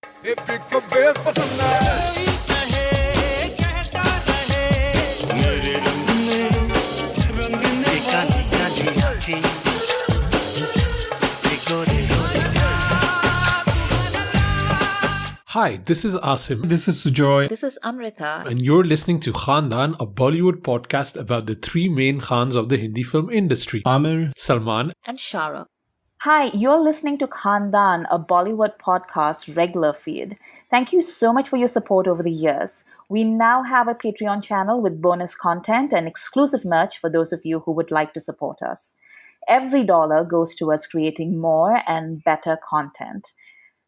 Hi, this is Asim, This is Sujoy. This is Amrita. and you're listening to Khandaan, a Bollywood podcast about the three main Khans of the Hindi film industry: Amir. Salman, And Shara. Hi, you're listening to Khandaan, a Bollywood podcast regular feed. Thank you so much for your support over the years. We now have a Patreon channel with bonus content and exclusive merch for those of you who would like to support us. Every dollar goes towards creating more and better content.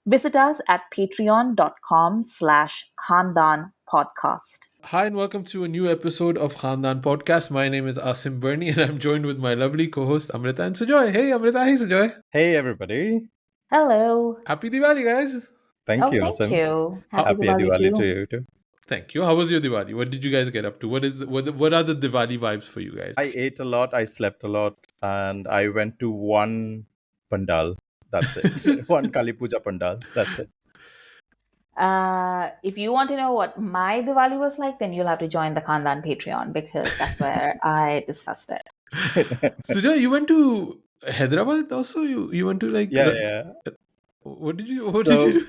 Visit us at patreon.com/Khandaan podcast. Hi, and welcome to a new episode of Khandaan Podcast. My name is Asim Bernie, and I'm joined with my lovely co-host Amrita and Sujoy. Hey, Amrita. Hey, Sujoy. Hey everybody! Hello. Happy Diwali, guys. Thank you, Thank Asim. you. Happy Diwali to you too. Thank you. How was your Diwali? What did you guys get up to? What are the Diwali vibes for you guys? I ate a lot, I slept a lot, and I went to one pandal. That's it. One Kali Puja pandal. That's it. If you want to know what my Diwali was like, then you'll have to join the Khandaan Patreon because that's where I discussed it. Sujoy, you went to Hyderabad also? You went to Yeah. What did you So- do?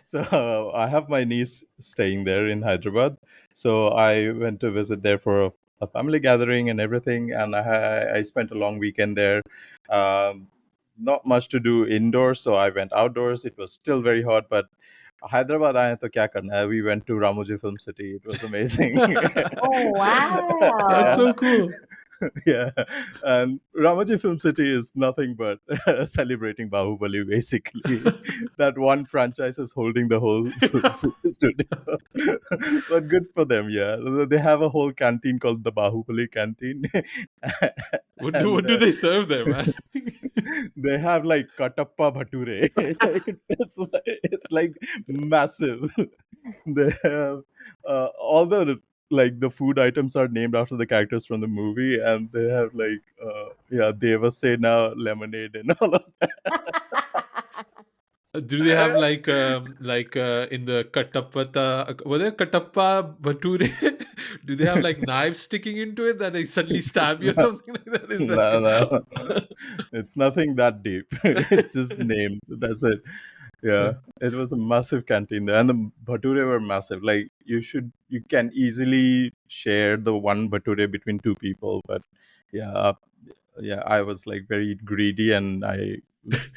So I have my niece staying there in Hyderabad. So I went to visit there for a family gathering and everything, and I spent a long weekend there. Not much to do indoors, so I went outdoors. It was still very hot, but Hyderabad आए तो क्या करना है? We went to Ramoji Film City. It was amazing. Oh, wow. That's so cool. Yeah, and Ramoji Film City is nothing but celebrating Bahubali, basically. That one franchise is holding the whole film studio. But good for them, yeah. They have a whole canteen called the Bahubali Canteen. What do they serve there, man? They have like Katappa Bhature. It's like massive. They have all the the food items are named after the characters from the movie, and they have Devasena lemonade and all of that. Do they have in the Katappa, were there Katappa Bhature? Do they have like knives sticking into it that they suddenly stab you or something like that? Is that No. It's nothing that deep. It's just named. That's it. Yeah, it was a massive canteen there, and the bhature were massive. Like you can easily share the one bhature between two people. But yeah, I was like very greedy, and I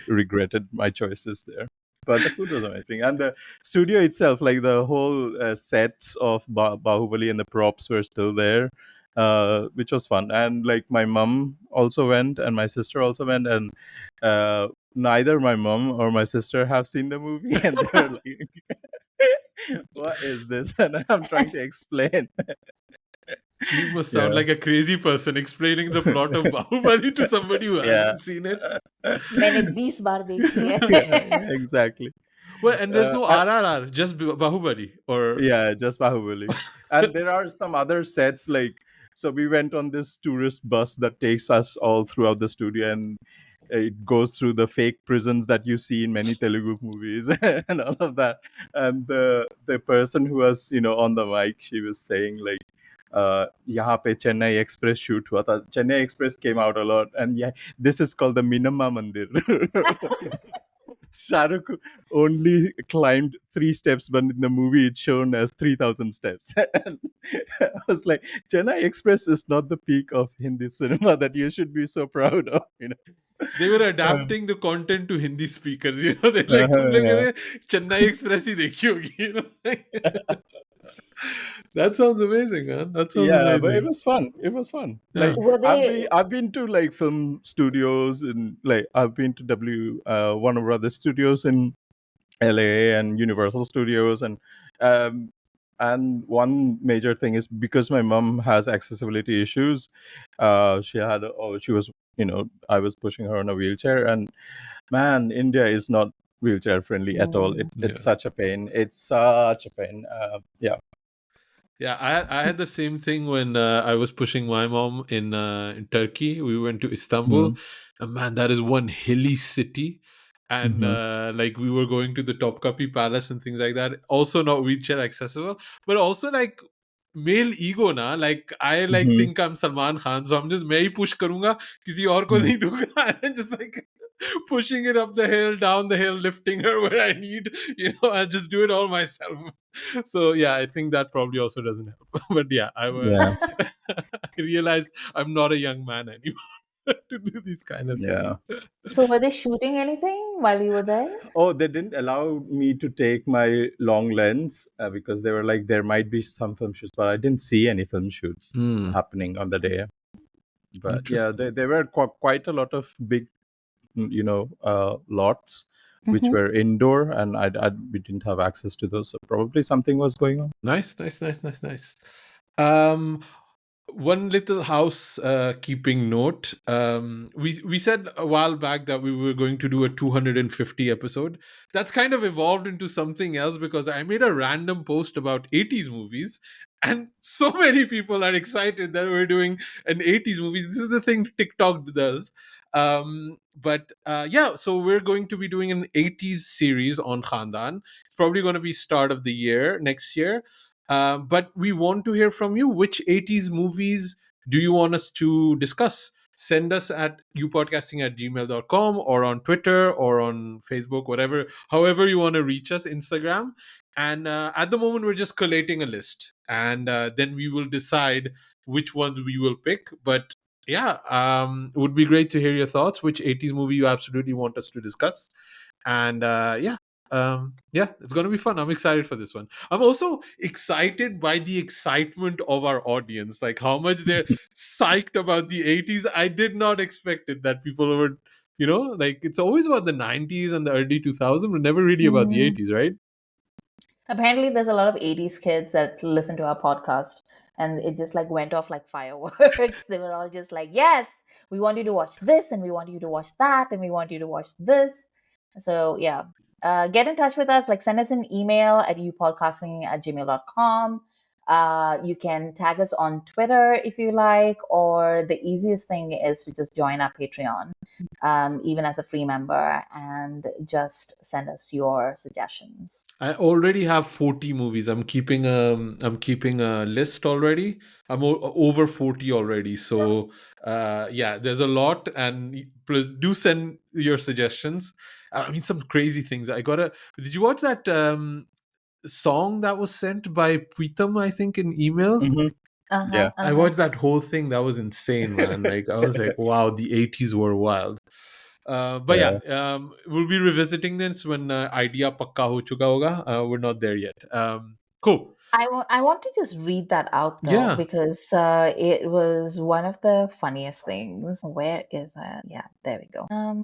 regretted my choices there. But the food was amazing, and the studio itself, like the whole sets of Bahubali and the props were still there, which was fun. And like my mom also went, and my sister also went, and neither my mom or my sister have seen the movie, and they're like, "What is this?" And I'm trying to explain. you must sound Yeah. like a crazy person explaining the plot of Bahubali to somebody who hasn't seen it. मैंने 20 बार देखी है. Exactly. Well, and there's no I- RRR, just Bahubali. Or Yeah, just Bahubali. And there are some other sets so we went on this tourist bus that takes us all throughout the studio, and it goes through the fake prisons that you see in many Telugu movies and all of that. And the person who was on the mic, she was saying like, यहाँ पे Chennai Express shoot हुआ था. Chennai Express came out a lot, and yeah, this is called the Minamma Mandir. Shahrukh only climbed 3 steps, but in the movie it's shown as 3,000 steps. And I was like, Chennai Express is not the peak of Hindi cinema that you should be so proud of. they were adapting the content to Hindi speakers. They're like, तुम लोगों ने Chennai Express ही देखी होगी. That sounds amazing, man. That sounds Yeah, amazing. but it was fun. It was fun. Yeah. Like Were they- I've been to like film studios, and like I've been to Warner Brothers Studios in LA and Universal Studios, and one major thing is because my mom has accessibility issues. She was I was pushing her on a wheelchair, and man, India is not wheelchair friendly at all. It's Yeah. such a pain. It's such a pain. Yeah. Yeah, I had the same thing when I was pushing my mom in Turkey. We went to Istanbul, and man, that is one hilly city. and Mhm. like we were going to the Topkapi Palace and things like that. Also not wheelchair accessible, but also like male ego na, like I like Mhm. think I'm Salman Khan, so I'm just मैं ही push करूंगा, किसी और को Mhm. नहीं दूंगा, and just like pushing it up the hill, down the hill, lifting her where I need, I just do it all myself. So yeah, I think that probably also doesn't help. But yeah, Yeah. I realized I'm not a young man anymore to do these kind of things. Yeah. So were they shooting anything while you were there? Oh, they didn't allow me to take my long lens because they were like, there might be some film shoots, but I didn't see any film shoots Hmm. happening on the day. But yeah, Interesting. there were quite a lot of big, lots which Mm-hmm. were indoor, and we didn't have access to those. So probably something was going on. Nice, nice, nice, nice, nice. Um, one little house keeping note. We said a while back that we were going to do a 250 episode. That's kind of evolved into something else because I made a random post about 80s movies, and so many people are excited that we're doing an 80s movie. This is the thing TikTok does. But yeah, so we're going to be doing an 80s series on Khandaan. It's probably going to be start of the year next year. But we want to hear from you. Which 80s movies do you want us to discuss? Send us at youpodcasting@gmail.com or on Twitter or on Facebook, whatever, however you want to reach us, Instagram. And at the moment, we're just collating a list. And then we will decide which ones we will pick. But yeah, it would be great to hear your thoughts. Which 80s movie you absolutely want us to discuss? And yeah, it's going to be fun. I'm excited for this one. I'm also excited by the excitement of our audience, like how much they're psyched about the 80s. I did not expect it that people were, like it's always about the 90s and the early 2000s, but never really about the Mm. 80s, right? Apparently, there's a lot of 80s kids that listen to our podcast, and it just like went off like fireworks. They were all just like, yes, we want you to watch this, and we want you to watch that, and we want you to watch this. So, yeah, get in touch with us. Like, send us an email at youpodcasting@gmail.com. You can tag us on Twitter if you like, or the easiest thing is to just join our Patreon, even as a free member, and just send us your suggestions. I already have 40 movies. I'm keeping a list already. I'm over 40 already. So yeah, there's a lot, and do send your suggestions. I mean, some crazy things. Did you watch that song that was sent by Pritam, I think, in email? Hmm. Uh-huh, Yeah. I uh-huh. watched that whole thing. That was insane, man. Like I was like, wow, the 80s were wild. But yeah, Yeah. we'll be revisiting this when idea pakka ho chuka hoga. We're not there yet. Cool. I want to just read that out though, Yeah. because it was one of the funniest things. Where is that? Yeah, there we go. I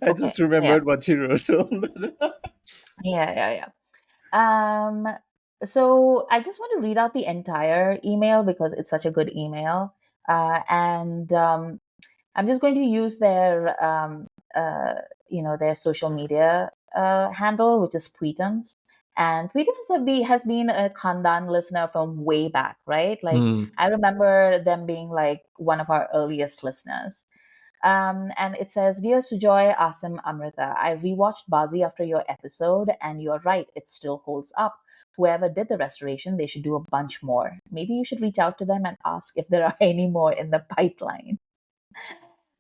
Okay, just yeah, remembered what you wrote on that. yeah. Um, so I just want to read out the entire email because it's such a good email. And I'm just going to use uh, their social media handle, which is Tweetums. And Tweetums has been a Khandan listener from way back, right? Like Hmm. I remember them being like one of our earliest listeners. And it says, Dear Sujoy, Asim, Amrita, I rewatched Bazi after your episode, and you're right, it still holds up. Whoever did the restoration, they should do a bunch more. Maybe you should reach out to them and ask if there are any more in the pipeline.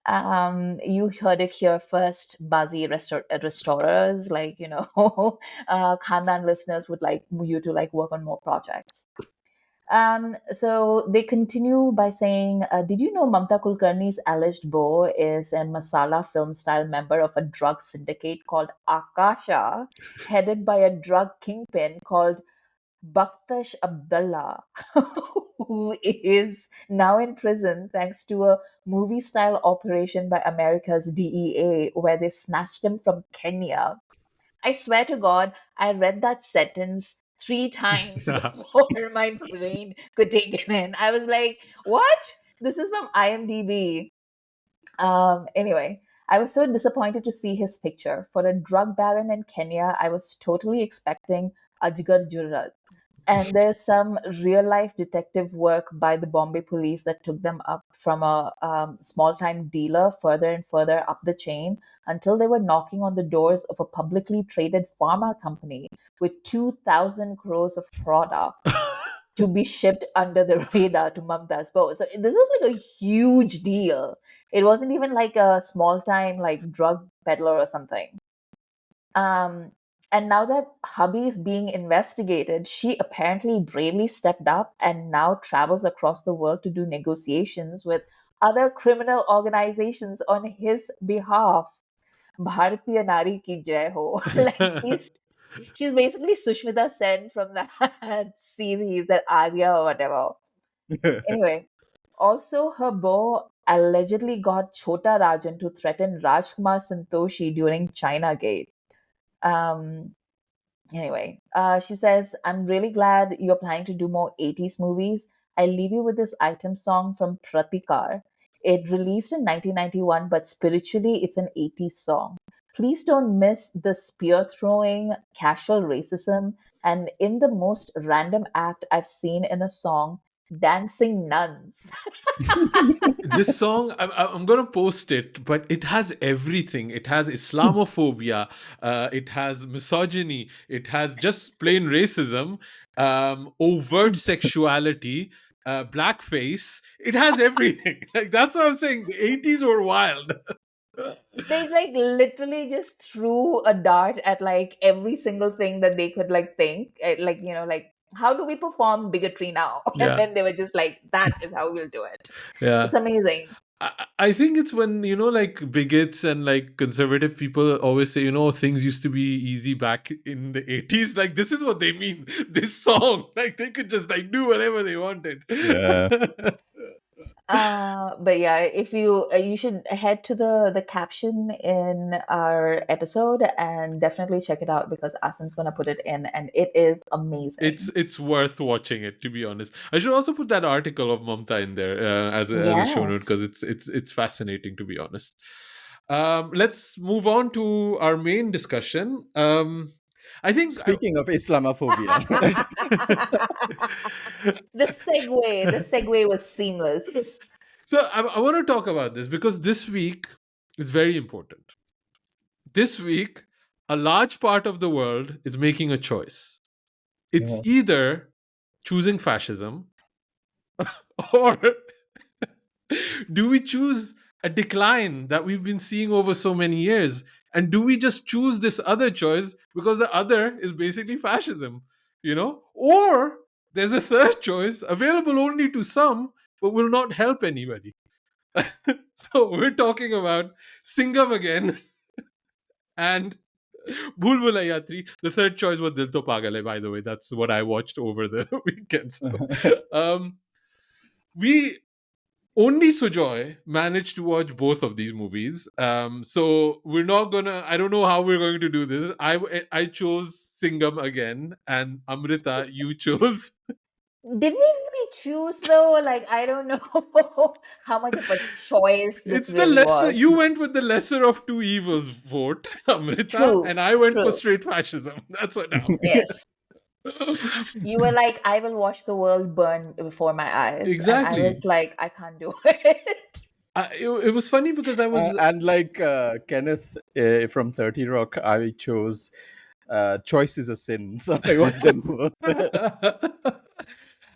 You heard it here first, Bazi restorers, like, Khandan listeners would like you to like work on more projects. So they continue by saying, did you know Mamta Kulkarni's alleged beau is a masala film style member of a drug syndicate called Akasha, headed by a drug kingpin called Bakhtash Abdullah, who is now in prison thanks to a movie style operation by America's DEA where they snatched him from Kenya. I swear to God, I read that sentence three times Yeah. before my brain could take it in. I was like, what? This is from IMDb. Anyway, I was so disappointed to see his picture. For a drug baron in Kenya, I was totally expecting Ajgar Jurrat. And there's some real life detective work by the Bombay police that took them up from a small time dealer further and further up the chain until they were knocking on the doors of a publicly traded pharma company with 2,000 crores of product to be shipped under the radar to Mamta's boat. So this was like a huge deal. It wasn't even like a small time like drug peddler or something. Um, and now that hubby is being investigated, she apparently bravely stepped up and now travels across the world to do negotiations with other criminal organizations on his behalf. Bharatiya Nari ki jai ho. Like she's basically Sushmita Sen from that series, that Arya or whatever. Anyway, also her beau allegedly got Chota Rajan to threaten Rajkumar Santoshi during China Gate. Um, Anyway, she says, I'm really glad you're planning to do more 80s movies. I leave you with this item song from Pratikar. It released in 1991, but spiritually, it's an 80s song. Please don't miss the spear throwing, casual racism, and in the most random act I've seen in a song, dancing nuns. This song, I'm gonna post it, but it has everything. It has Islamophobia, it has misogyny, it has just plain racism, overt sexuality, blackface. It has everything. Like that's what I'm saying. The 80s were wild. They like literally just threw a dart at like every single thing that they could like think. Like, like how do we perform bigotry now? And Yeah, then they were just like, that is how we'll do it. yeah. It's amazing. I think it's when, like bigots and like conservative people always say, things used to be easy back in the 80s. Like, this is what they mean. This song, like, they could just like do whatever they wanted. Yeah. But yeah, if you should head to the caption in our episode and definitely check it out because Asim's gonna put it in and it is amazing. It's worth watching it, to be honest. I should also put that article of Mamta in there as a show note Yes. because it's fascinating, to be honest. Let's move on to our main discussion. I think Speaking of Islamophobia, The segue was seamless. so. I want to talk about this because this week is very important. This week, a large part of the world is making a choice. It's yeah. either choosing fascism or do we choose a decline that we've been seeing over so many years? And do we just choose this other choice because the other is basically fascism, Or there's a third choice available only to some, but will not help anybody. So we're talking about Singham again and Bhulaiya 3. The third choice was Dil To Pagal Hai, by the way. That's what I watched over the weekend. So, we only Sujoy managed to watch both of these movies. So we're not gonna. I don't know how we're going to do this. I chose Singham again, and Amrita, you chose. Did we really choose though? Like, I don't know how much of a choice this It's the really lesser. was. You went with the lesser of two evils vote, Amrita, True, and I went for true. straight fascism. That's what happened. Yes. You were like, I will watch the world burn before my eyes. And I Exactly. was like, I can't do it. It was funny because I was. And like Kenneth from 30 Rock, I chose Choice is a Sin. So I watched them both.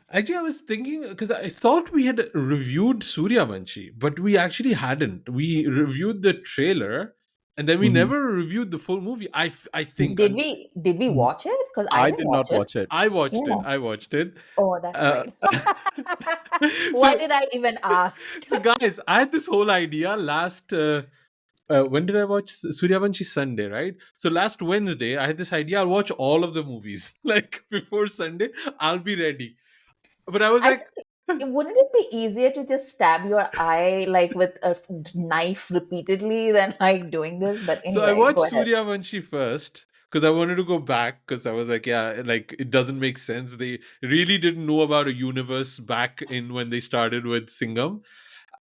Actually, I was thinking because I thought we had reviewed Suryavanshi, but we actually hadn't. We reviewed the trailer, and then we Mhm. never reviewed the full movie. I think Did we Mhm. watch it? Because I I didn't did not watch it. watch it. I watched it. Yeah. I watched it. Oh, that's Uh, right. Why so did I even ask? so guys, I had this whole idea last. When did I watch Suryavanshi? Sunday, right? So last Wednesday, I had this idea. I'll watch all of the movies like before Sunday. I'll be ready. But I was I like, think wouldn't it be easier to just stab your eye like with a knife repeatedly than like doing this? But so I anyway, watched go ahead. Suryavanshi first because I wanted to go back because I was like, yeah, like it doesn't make sense. They really didn't know about a universe back in when they started with Singham.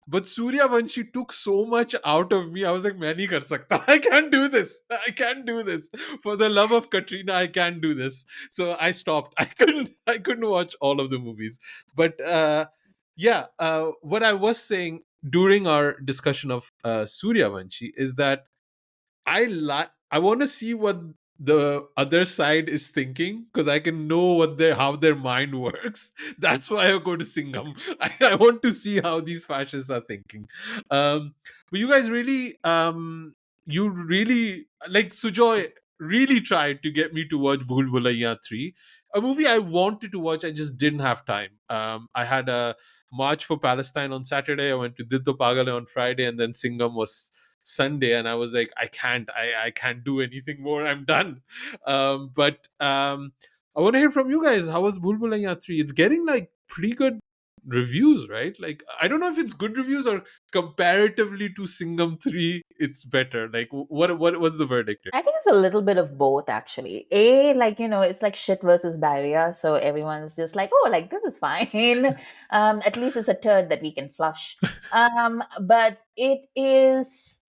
But Surya Vanshi took so much out of me. I was like, "मैं नहीं कर सकता. I can't do this. I can't do this. For the love of Katrina, I can't do this." So I stopped. I couldn't watch all of the movies. But yeah, what I was saying during our discussion of Surya Vanshi is that I want to see what the other side is thinking, because I can know what their how their mind works. That's why I go to Singham. I want to see how these fascists are thinking. But you guys really, you really like Sujoy really tried to get me to watch Bhulaiya 3, a movie I wanted to watch. I just didn't have time. I had a March for Palestine on Saturday. I went to Ditto Pagale on Friday, and then Singham was Sunday, and I was like, I can't do anything more. I'm done. But I want to hear from you guys. How was Bhulaiya 3? It's getting like pretty good reviews, right? Like, I don't know if it's good reviews or comparatively to Singham 3, it's better. Like, what's the verdict here? I think it's a little bit of both, actually. Like, it's like shit versus diarrhea. So everyone's just like, oh, like, this is fine. At least it's a turd that we can flush. But it is.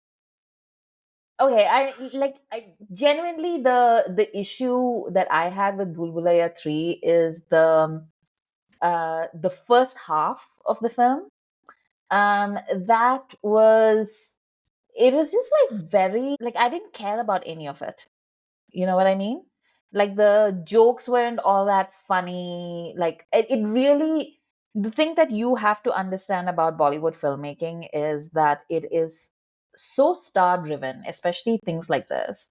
Okay, I genuinely, the issue that I had with Bhulaiya 3 is the first half of the film. That was, it was just like very, like, I didn't care about any of it. You know what I mean? Like, the jokes weren't all that funny. Like, it really, the thing that you have to understand about Bollywood filmmaking is that it is so star driven, especially things like this,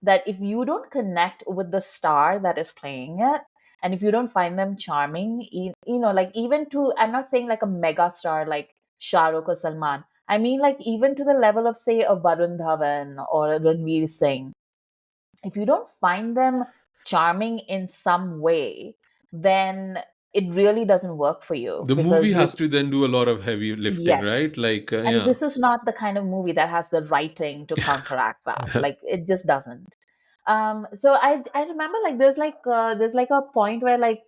that if you don't connect with the star that is playing it, and if you don't find them charming, like, even to, I'm not saying like a mega star like Shah Rukh or Salman. I mean, like, even to the level of, say, a Varun Dhawan or a Ranveer Singh, if you don't find them charming in some way, then it really doesn't work for you, The movie because has to then do a lot of heavy lifting, right? yes. Like, And yeah. this is not the kind of movie that has the writing to counteract that. Like, it just doesn't. So I remember, like, there's like a point where, like,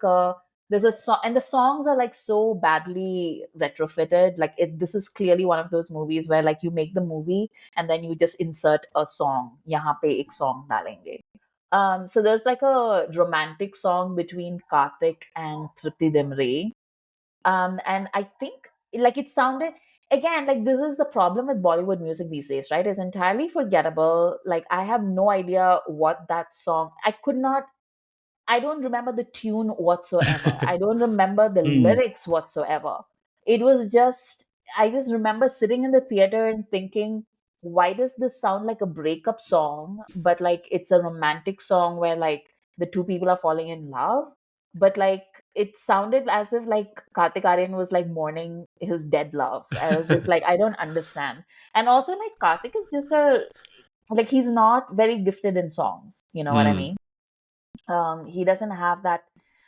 there's a song, and the songs are like so badly retrofitted. Like, this is clearly one of those movies where, like, you make the movie and then you just insert a song. Yahan pe ek song dalenge. So there's like a romantic song between Kartik and Tripti Dimri. And I think, like, it sounded, again, like, this is the problem with Bollywood music these days, right? It's entirely forgettable. Like, I have no idea what that song, I don't remember the tune whatsoever. I don't remember the Hmm. lyrics whatsoever. It was just, I just remember sitting in the theater and thinking, why does this sound like a breakup song? But, like, it's a romantic song where, like, the two people are falling in love. But, like, it sounded as if, like, Kartik Aaryan was, like, mourning his dead love. I was just like, I don't understand. And also, like, Kartik is just like, he's not very gifted in songs. You know what I Hmm. mean? He doesn't have that,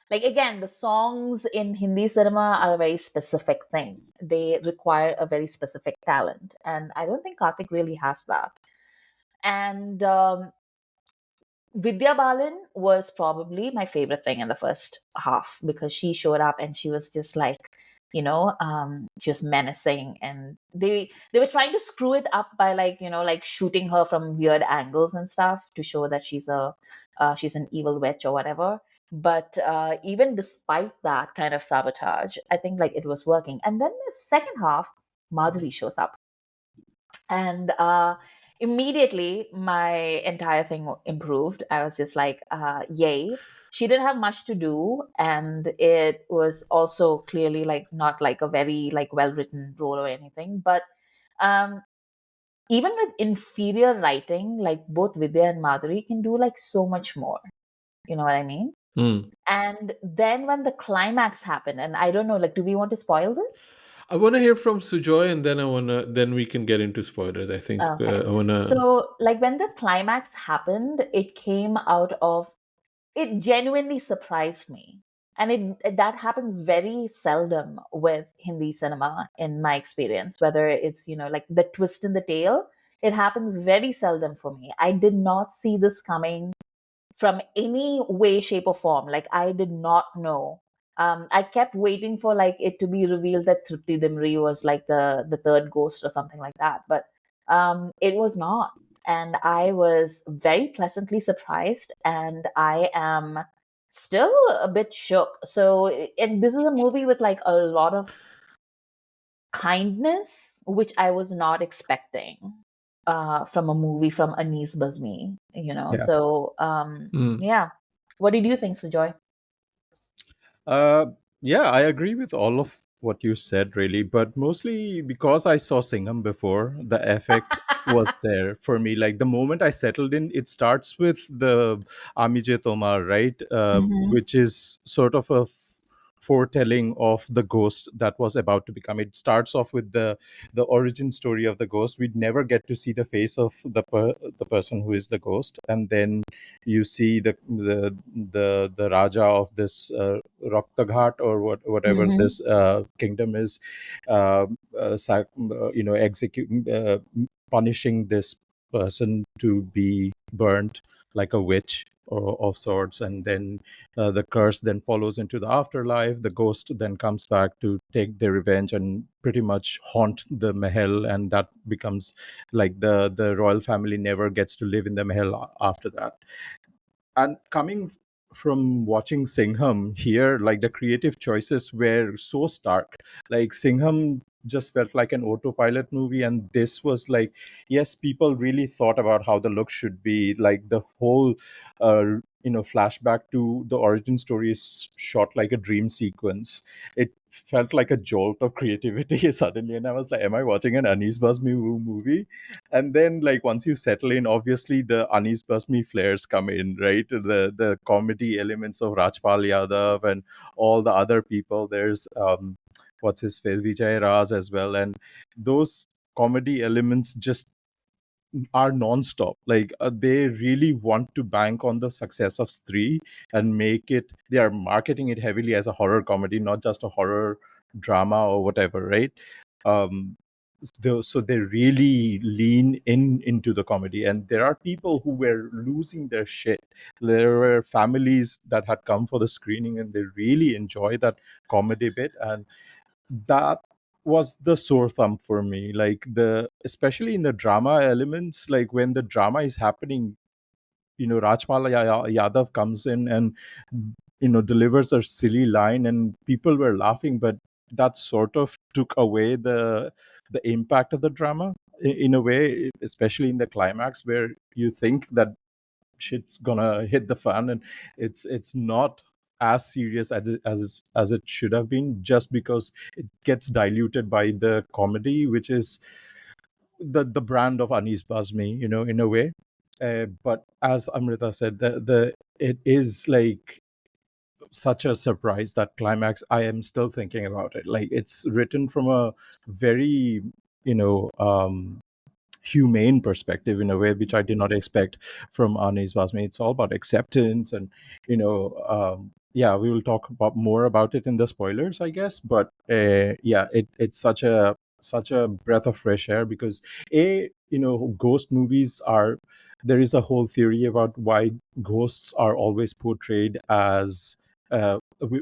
like, again, the songs in Hindi cinema are a very specific thing. They require a very specific talent, and I don't think Karthik really has that. And Vidya Balan was probably my favorite thing in the first half, because she showed up and she was just like, just menacing, and they were trying to screw it up by, like, like, shooting her from weird angles and stuff to show that she's an evil witch or whatever. But even despite that kind of sabotage, I think, like, it was working. And then the second half, Madhuri shows up, and immediately my entire thing improved. I was just like, yay. She didn't have much to do, and it was also clearly, like, not like a very, like, well written role or anything. But um even with inferior writing, like, both Vidya and Madhuri can do, like, so much more. You know what I mean? Hmm. And then when the climax happened, and I don't know, like, do we want to spoil this? I want to hear from Sujoy, and then we can get into spoilers. I think Okay. I wanna. So, like, when the climax happened, it came out of, it genuinely surprised me. And that happens very seldom with Hindi cinema, in my experience, whether it's, like, the twist in the tail. It happens very seldom for me. I did not see this coming from any way, shape, or form. Like, I did not know. I kept waiting for like it to be revealed that Tripti Dimri was like the third ghost or something like that, but it was not, and I was very pleasantly surprised, and I am still a bit shook. So, and this is a movie with like a lot of kindness, which I was not expecting from a movie from Anis Bazmee, you know. Yeah. So, Mm. yeah. What did you think, Sujoy? Uh, yeah, I agree with all of what you said, really, but mostly because I saw Singham before, the effect was there for me. Like the moment I settled in, it starts with the Amije Tomar, right? Mm-hmm. Which is sort of a foretelling of the ghost that was about to become. It starts off with the origin story of the ghost. We'd never get to see the face of the person who is the ghost, and then you see the Raja of this Raktaghat, or whatever Mm-hmm. this kingdom is, executing, punishing this person to be burnt like a witch, or of sorts, and then the curse then follows into the afterlife. The ghost then comes back to take their revenge and pretty much haunt the mahal, and that becomes like the royal family never gets to live in the mahal after that. And coming from watching Singham here, like the creative choices were so stark. Like Singham just felt like an autopilot movie, and this was like, yes, people really thought about how the look should be. Like the whole, flashback to the origin story is shot like a dream sequence. It felt like a jolt of creativity suddenly, and I was like, am I watching an Anis Bazmee movie? And then like once you settle in, obviously the Anis Basmi flares come in, right? The comedy elements of Rajpal Yadav and all the other people. There's what's his face, Vijay Raj as well, and those comedy elements just are non-stop. Like they really want to bank on the success of Stree and make it, they are marketing it heavily as a horror comedy, not just a horror drama or whatever, right? um so they really lean in into the comedy, and there are people who were losing their shit. There were families that had come for the screening, and they really enjoy that comedy bit, and that was the sore thumb for me. Like the, especially in the drama elements, like when the drama is happening, Rajpal Yadav comes in and delivers a silly line, and people were laughing, but that sort of took away the impact of the drama in a way, especially in the climax where you think that shit's gonna hit the fan, and it's not as serious as it should have been, just because it gets diluted by the comedy, which is the brand of Anis Bazmi, in a way. But as Amrita said, the it is like such a surprise, that climax. I am still thinking about it. Like it's written from a very, you know um humane perspective, in a way which I did not expect from Anis Basmi. It's all about acceptance, and yeah, we will talk about more about it in the spoilers, I guess. But yeah, it's such a breath of fresh air, because ghost movies are, there is a whole theory about why ghosts are always portrayed as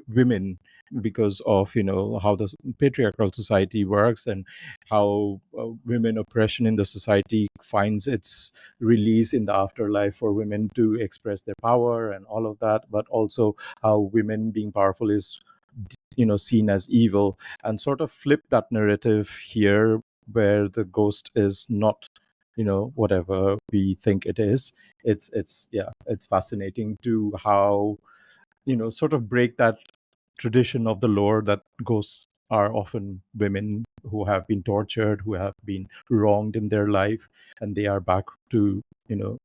women, because of how the patriarchal society works, and how women oppression in the society finds its release in the afterlife for women to express their power and all of that, but also how women being powerful is seen as evil, and sort of flip that narrative here, where the ghost is not whatever we think it is. It's yeah, it's fascinating to how sort of break that tradition of the lore that ghosts are often women who have been tortured, who have been wronged in their life, and they are back to you know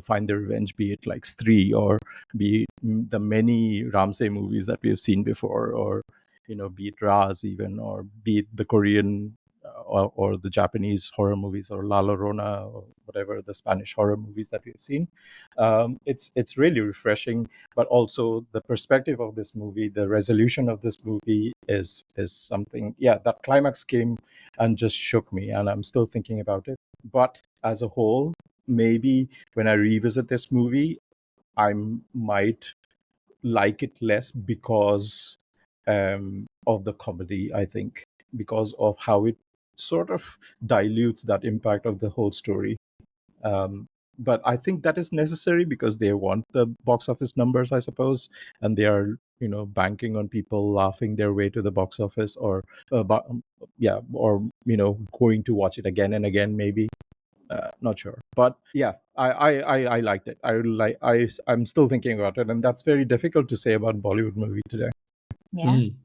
find their revenge, be it like Stree, or be it the many Ramsey movies that we have seen before, or be it Raz even, or be it the Korean or the Japanese horror movies, or La Llorona, or whatever the Spanish horror movies that we've seen. It's really refreshing, but also the perspective of this movie, the resolution of this movie is something. Yeah, that climax came and just shook me, and I'm still thinking about it. But as a whole, maybe when I revisit this movie, I might like it less, because of the comedy, I think, because of how it sort of dilutes that impact of the whole story. Um, but I think that is necessary because they want the box office numbers, I suppose, and they are, banking on people laughing their way to the box office, or yeah, or going to watch it again and again, maybe. Not sure, but yeah, I liked it. I'm still thinking about it, and that's very difficult to say about Bollywood movie today. Yeah. Mm.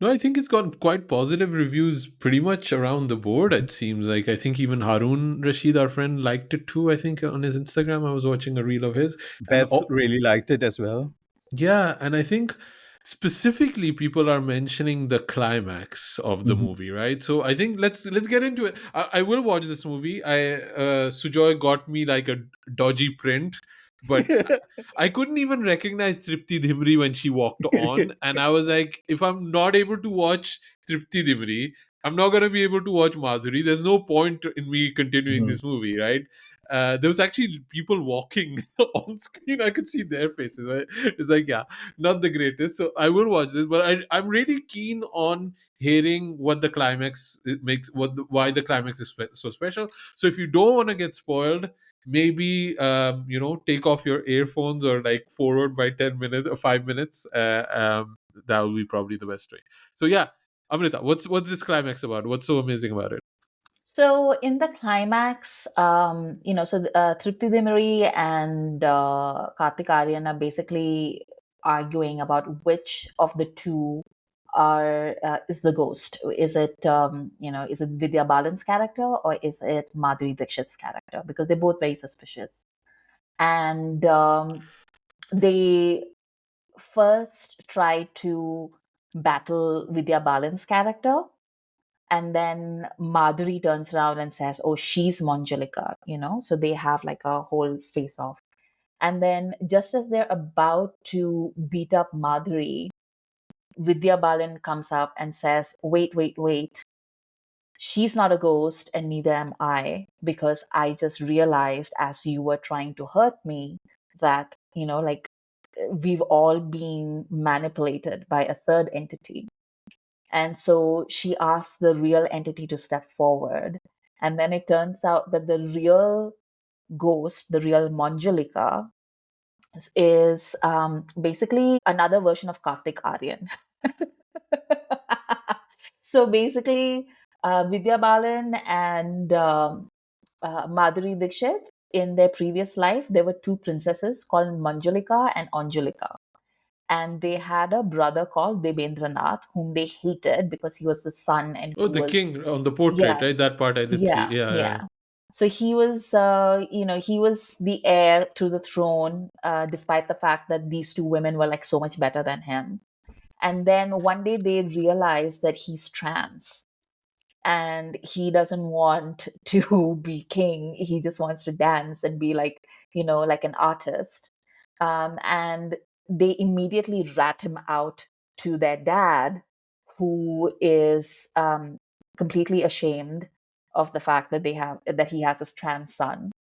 No, I think it's got quite positive reviews pretty much around the board, it seems like. I think even Harun Rashid, our friend, liked it too. I think on his Instagram, I was watching a reel of his. And Beth really liked it as well. yeah, and I think specifically people are mentioning the climax of the Mhm. movie, right? So I think let's get into it. I will watch this movie. Sujoy got me like a dodgy print, but I couldn't even recognize Tripti Dimri when she walked on, and I was like, if I'm not able to watch Tripti Dimri, I'm not gonna be able to watch Madhuri. There's no point in me continuing Mhm. this movie, right? There was actually people walking on screen. I could see their faces. Right? It's like, yeah, not the greatest. So I will watch this, but I'm really keen on hearing what the climax it makes, why the climax is so special. So if you don't want to get spoiled, maybe take off your earphones or like forward by 10 minutes or 5 minutes. That will be probably the best way. So yeah, Amrita, what's this climax about? What's so amazing about it? So in the climax, Tripti Dimri and Kartik Aaryan are basically arguing about which of the two is the ghost. Is it is it Vidya Balan's character or is it Madhuri Dixit's character? Because they're both very suspicious, and they first try to battle Vidya Balan's character, and then Madhuri turns around and says, "Oh, she's Manjalika," So they have like a whole face off. And then just as they're about to beat up Madhuri, Vidya Balan comes up and says, "Wait, wait, wait. She's not a ghost and neither am I, because I just realized as you were trying to hurt me that, we've all been manipulated by a third entity." And so she asks the real entity to step forward. And then it turns out that the real ghost, the real Manjalika, is basically another version of Kartik Aaryan. So basically, Vidya Balan and Madhuri Dixit, in their previous life, there were two princesses called Manjalika and Anjalika. And they had a brother called Debendranath, whom they hated because he was the son and Oh, he the was, king on the portrait, yeah, right? That part I did see. yeah, Yeah, yeah. yeah. So he was, he was the heir to the throne, despite the fact that these two women were like so much better than him. And then one day they realized that he's trans and he doesn't want to be king. He just wants to dance and be like, like an artist. And they immediately rat him out to their dad, who is completely ashamed of the fact that he has a trans son,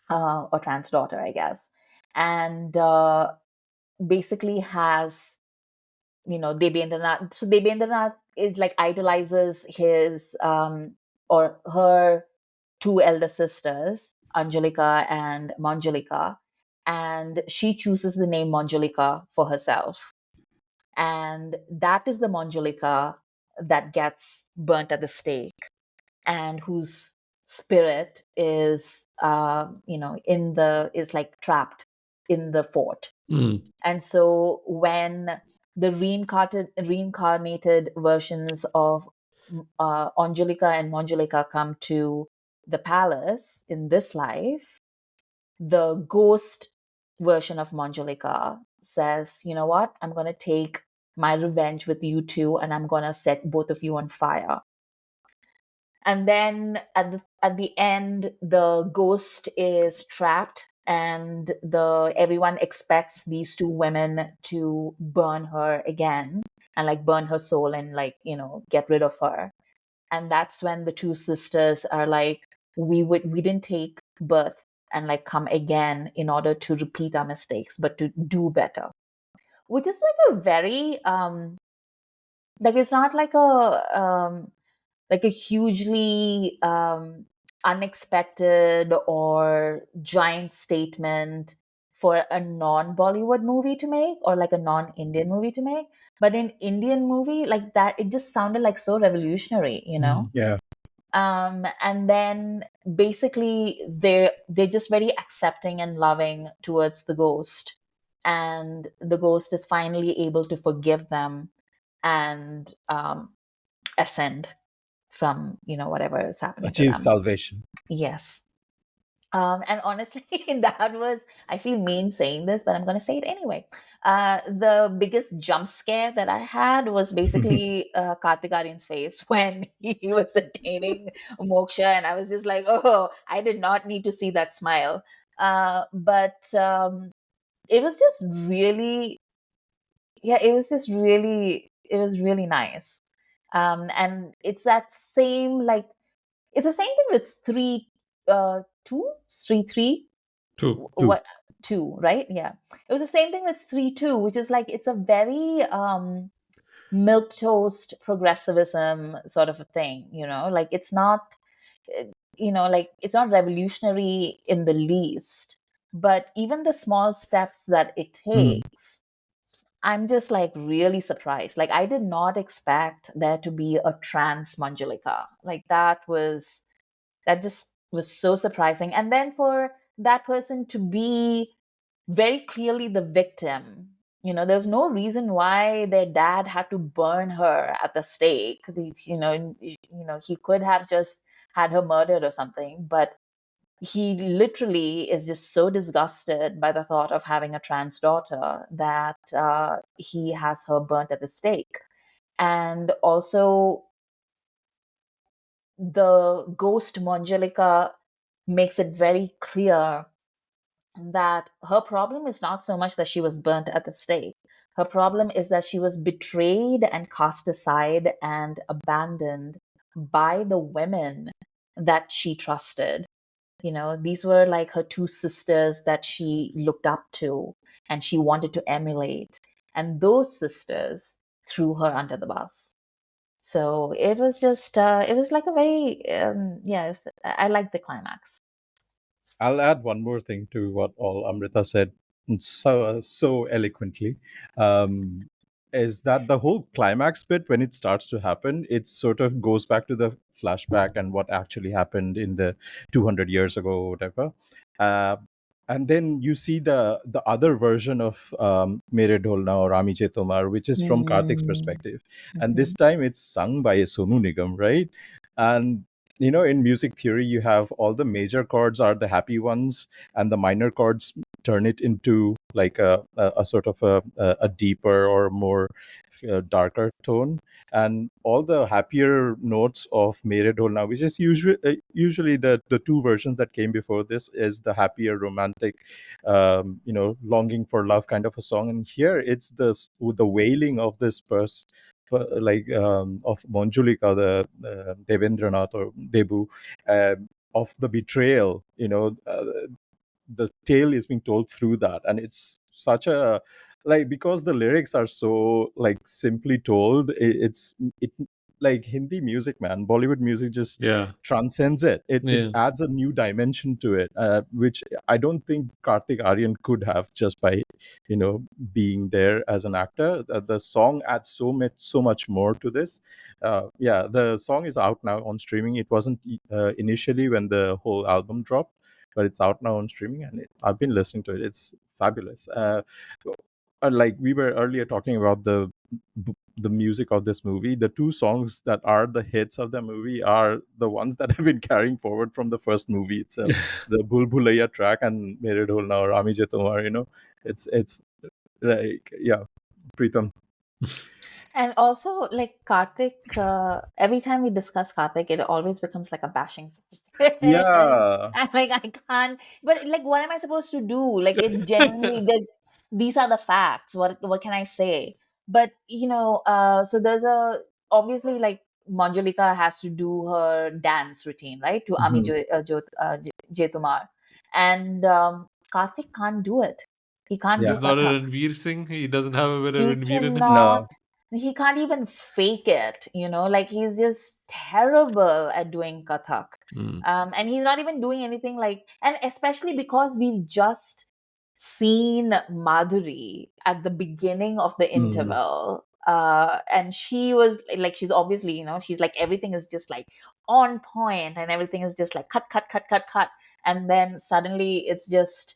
or trans daughter, I guess, and basically has, Debendranath. So Debendranath is like idolizes his or her two elder sisters, Anjalika and Manjalika, and she chooses the name Manjalika for herself. And that is the Manjalika that gets burnt at the stake and whose spirit is like trapped in the fort. Mm. And so when the reincarnated versions of Anjalika and Manjalika come to the palace in this life, the ghost version of Manjalika says, "You know what? I'm going to take my revenge with you two and I'm going to set both of you on fire." And then at the end, the ghost is trapped and the everyone expects these two women to burn her again and like burn her soul and like, get rid of her. And that's when the two sisters are like, we didn't take birth and like come again in order to repeat our mistakes, but to do better. which is like a very like it's not like a hugely unexpected or giant statement for a non-Bollywood movie to make, or like a non-Indian movie to make. But in Indian movie like that, it just sounded like so revolutionary, you know. Mm. Yeah. And then basically they're just very accepting and loving towards the ghost, and the ghost is finally able to forgive them and ascend from, you know, whatever is happening to Achieve them. salvation. Yes. And honestly, that was, I feel mean saying this, but I'm going to say it anyway. The biggest jump scare that I had was basically Kartik Aaryan's face when he was attaining moksha, and I was just like, oh, I did not need to see that smile. But it was just really, yeah, it was really nice. And it's that same, like, it's the same thing with two, three, True. Two. what, two, right? Yeah. It was the same thing with 3-2, which is like, it's a very milk toast progressivism sort of a thing, you know, like it's not, uh, you know, like it's not revolutionary in the least, but even the small steps that it Mm. takes, I'm just like really surprised. Like I did not expect there to be a trans Manjalika. Like that just was so surprising. And then for that person to be very clearly the victim, you know, there's no reason why their dad had to burn her at the stake. He could have just had her murdered or something, but he literally is just so disgusted by the thought of having a trans daughter that he has her burnt at the stake. And also, the ghost Manjalika makes it very clear that her problem is not so much that she was burnt at the stake. Her problem is that she was betrayed and cast aside and abandoned by the women that she trusted. You know, these were like her two sisters that she looked up to and she wanted to emulate. And those sisters threw her under the bus. So it was just, it was like a very, I like the climax. I'll add one more thing to what all Amrita said so eloquently. Um, is that the whole climax bit, when it starts to happen, it sort of goes back to the flashback and what actually happened in the 200 years ago or whatever. Uh, and then you see the other version of Mere Dholna or Ami Je Tomar, which is from Karthik's Mm. perspective. And this Mhm. time it's sung by Sonu Nigam, right? And in music theory, you have all the major chords are the happy ones, and the minor chords turn it into like a sort of a deeper or more darker tone. And all the happier notes of Mere Dholna, which is usually the two versions that came before this, is the happier romantic, longing for love kind of a song. And here it's the wailing of this person, like of Monjulika, the Devendranath or Debu, of the betrayal. The tale is being told through that, and it's such a, like, because the lyrics are so like simply told, it's like Hindi music, man. Bollywood music just Yeah. transcends it. It Yeah. adds a new dimension to it, which I don't think Kartik Aaryan could have, just by being there as an actor. The song adds so much more to this. Yeah, the song is out now on streaming. It wasn't initially when the whole album dropped, but it's out now on streaming, and I've been listening to it. It's fabulous. Like we were earlier talking about the music of this movie, the two songs that are the hits of the movie are the ones that have been carrying forward from the first movie itself. The Bhulaiya track and Mere Dholna or Ami Je Tomar, it's like, yeah, Pritam. And also, like Karthik, every time we discuss Karthik, it always becomes like a bashing session. Yeah. I'm like, I can't. But like, what am I supposed to do? Like, it genuinely, these are the facts. What can I say? But so there's a, obviously, like Manjulika has to do her dance routine, right, to Ami Mhm. Jetumar, and Karthik can't do it. He can't Yeah. do He's not a Kathak. Ranveer Singh. He doesn't have a bit of He Ranveer in him. cannot. No. He can't even fake it. Like he's just terrible at doing Kathak. Mm. And he's not even doing anything like, and especially because we've just seen Madhuri at the beginning of the Mm. interval. And she was like, she's obviously, she's like, everything is just like on point and everything is just like cut, cut, cut, cut, cut. And then suddenly it's just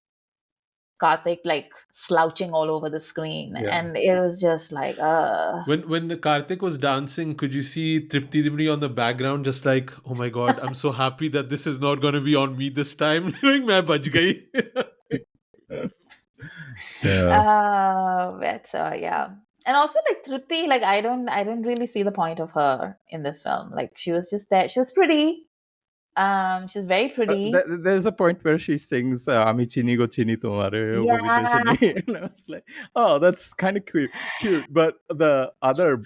Karthik like slouching all over the screen. Yeah. And it was just like, When the Kartik was dancing, could you see Tripti Dimri on the background, just like, oh my god, I'm so happy that this is not going to be on me this time. Like, मैं बच गई. Yeah. but yeah. And also like Tripti, like I don't really see the point of her in this film. Like she was just there. She was pretty. She's very pretty. There's a point where she sings "Ami chini go chini tumhare Yeah. upabideshini," and I was like, "Oh, that's kind of cute." Cute, but the other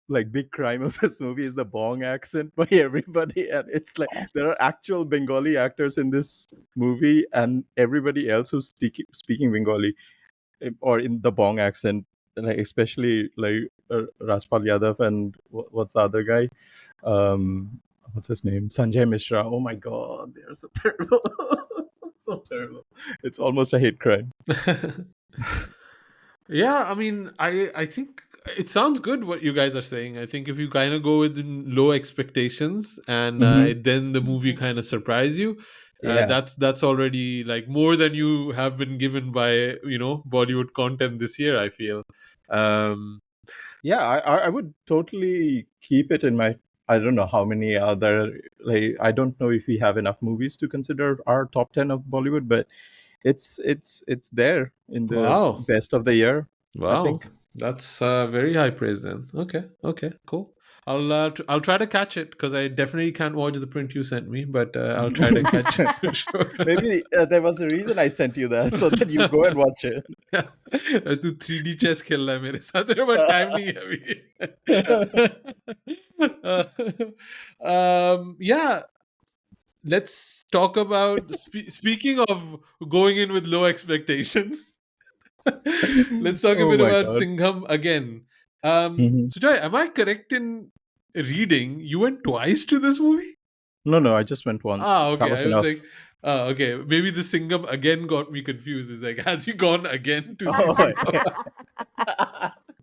like big crime of this movie is the bong accent by everybody, and it's like there are actual Bengali actors in this movie, and everybody else who's speaking Bengali or in the bong accent, like especially like Rajpal Yadav and what's the other guy? What's his name? Sanjay Mishra. Oh my god, they are so terrible. So terrible. It's almost a hate crime. Yeah, I mean, I think it sounds good what you guys are saying. I think if you kind of go with low expectations and Hmm. then the movie kind of surprise you, Yeah. that's already like more than you have been given by Bollywood content this year, I feel. Um, Yeah, I would totally keep it in my. I don't know how many other like I don't know if we have enough movies to consider our top 10 of Bollywood, but it's there in the wow, best of the year, I wow, think. that's very high praise then. Okay, okay, cool. I'll try to catch it because I definitely can't watch the print you sent me, but I'll try to catch it for sure. Maybe there was a reason I sent you that so that you go and watch it. तू 3D chess खेल रहा है मेरे साथ मेरे पास time नहीं है अभी yeah, let's talk about speaking of going in with low expectations. Let's talk a Oh bit my about god. Singham again. Mhm. Sujoy, am I correct in reading you went twice to this movie? No, I just went once. Ah, That okay. was I was like, enough. okay, maybe the Singham again got me confused. It's like, has he gone again to see Oh, Singham?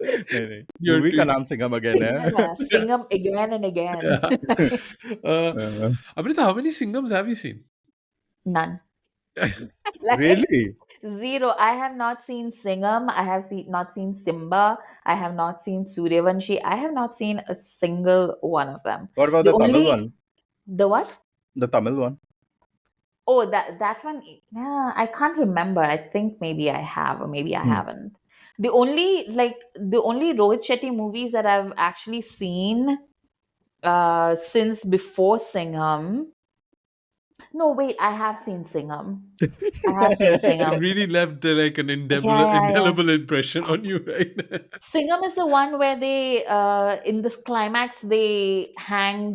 नहीं नहीं You're movie का too. नाम Singham again है. Yeah, Singham again and again. Yeah. Uh, Uh, Amrita, how many Singhams have you seen? None. Like really? zero. I have not seen Singham. I have not seen Simba. I have not seen Suryavanshi. I have not seen a single one of them. What about The the Tamil only one? the what? The Tamil one? Oh, that one. Yeah, I can't remember. I think maybe I have or maybe I Hmm. haven't. The only Rohit Shetty movies that I've actually seen since before Singham. No, wait, I have seen Singham. I have seen It Singham. really left like an Yeah, yeah, yeah. indelible impression on you, right? Singham is the one where they in this climax they hang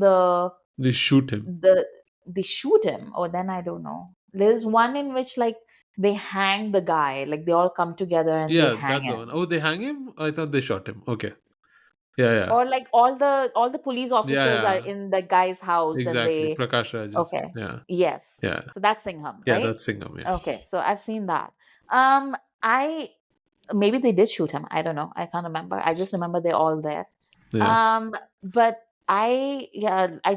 They shoot him. the they shoot him. Oh, then I don't know. There's one in which like they hang the guy, like they all come together and they Yeah, hang that's the one. him. Oh, they hang him? I thought they shot him. Okay. Yeah, yeah. Or like all the police Yeah, officers are yeah. in the guy's house and Exactly. they Prakash Raj's. okay. Yeah. Yes. Yeah. So that's Singham, Yeah, right? that's Singham, yeah. Okay, so I've seen that. I maybe they did shoot him. I don't know. I can't remember. I just remember they're all there. Yeah. But I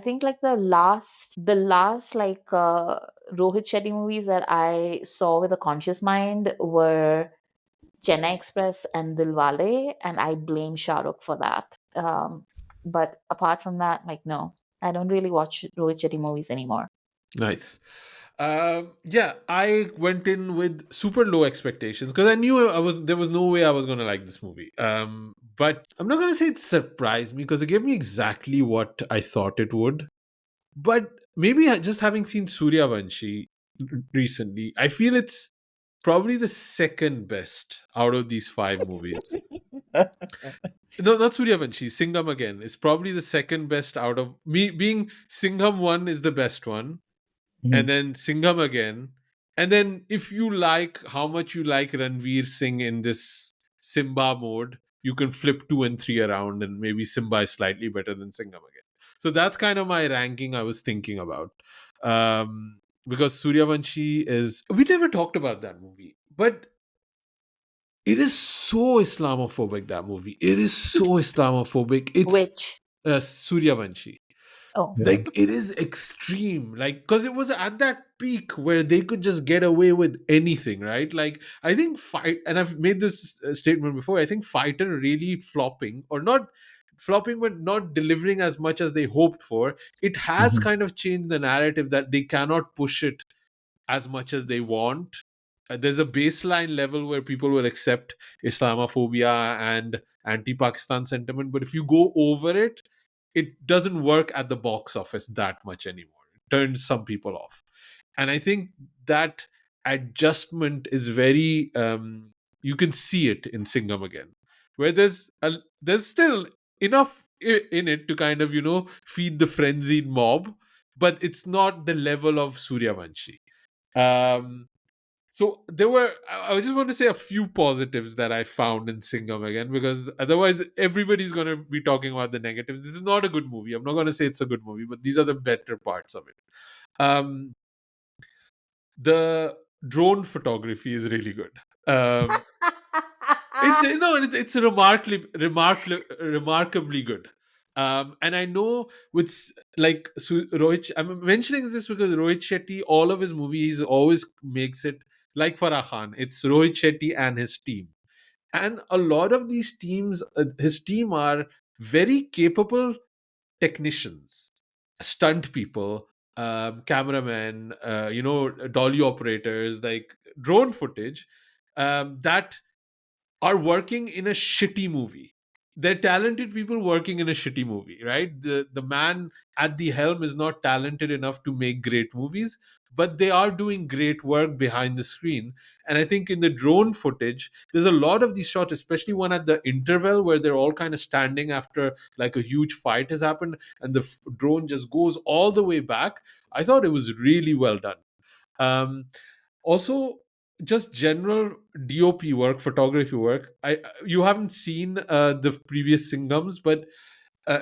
think like the last like Rohit Shetty movies that I saw with a conscious mind were Chennai Express and Dilwale, and I blame Shah Rukh for that. But apart from that, like no, I don't really watch Rohit Shetty movies anymore. Nice. Yeah, I went in with super low expectations because I knew there was no way I was gonna like this movie. But I'm not gonna say it surprised me because it gave me exactly what I thought it would. But maybe just having seen Suryavanshi recently, I feel it's probably the second best out of these five movies. No, not Suryavanshi. Singham again is probably the second best out of me. Being Singham one is the best one, Mhm. and then Singham again, And then if you like how much you like Ranveer Singh in this Simba mode, you can flip 2 and 3 around, and maybe Simba is slightly better than Singham again. So that's kind of my ranking I was thinking about. Because Suryavanshi is, we never talked about that movie, but it is so Islamophobic, that movie. It is so Islamophobic. It's Which? Suryavanshi. Oh. Yeah. Like, it is extreme, like, because it was at that peak where they could just get away with anything, right? Like, I think fight, and I've made this statement before, I think Fighter really flopping, or not flopping, but not delivering as much as they hoped for, it has Mhm. kind of changed the narrative that they cannot push it as much as they want. There's a baseline level where people will accept Islamophobia and anti-Pakistan sentiment, but if you go over it, it doesn't work at the box office that much anymore. It turns some people off, and I think that adjustment is very. You can see it in Singham again, where there's still enough in it to kind of feed the frenzied mob, but it's not the level of Suryavanshi. um, so there were. I just want to say a few positives that I found in Singham again, because otherwise everybody's going to be talking about the negatives. This is not a good movie. I'm not going to say it's a good movie, but these are the better parts of it. Um, the drone photography is really good. It's it's remarkably good. And I know with Rohit, I'm mentioning this because Rohit Shetty, all of his movies always makes it like Farah Khan. It's Rohit Shetty and his team, and a lot of these teams, his team are very capable technicians, stunt people, cameramen, dolly operators, like drone footage, that are working in a shitty movie. They're talented people working in a shitty movie, right? The man at the helm is not talented enough to make great movies, but they are doing great work behind the screen. And I think in the drone footage, there's a lot of these shots, especially one at the interval where they're all kind of standing after like a huge fight has happened, and the drone just goes all the way back. I thought it was really well done. Um, Also, just general DOP work, photography work. You haven't seen the previous Singhams, but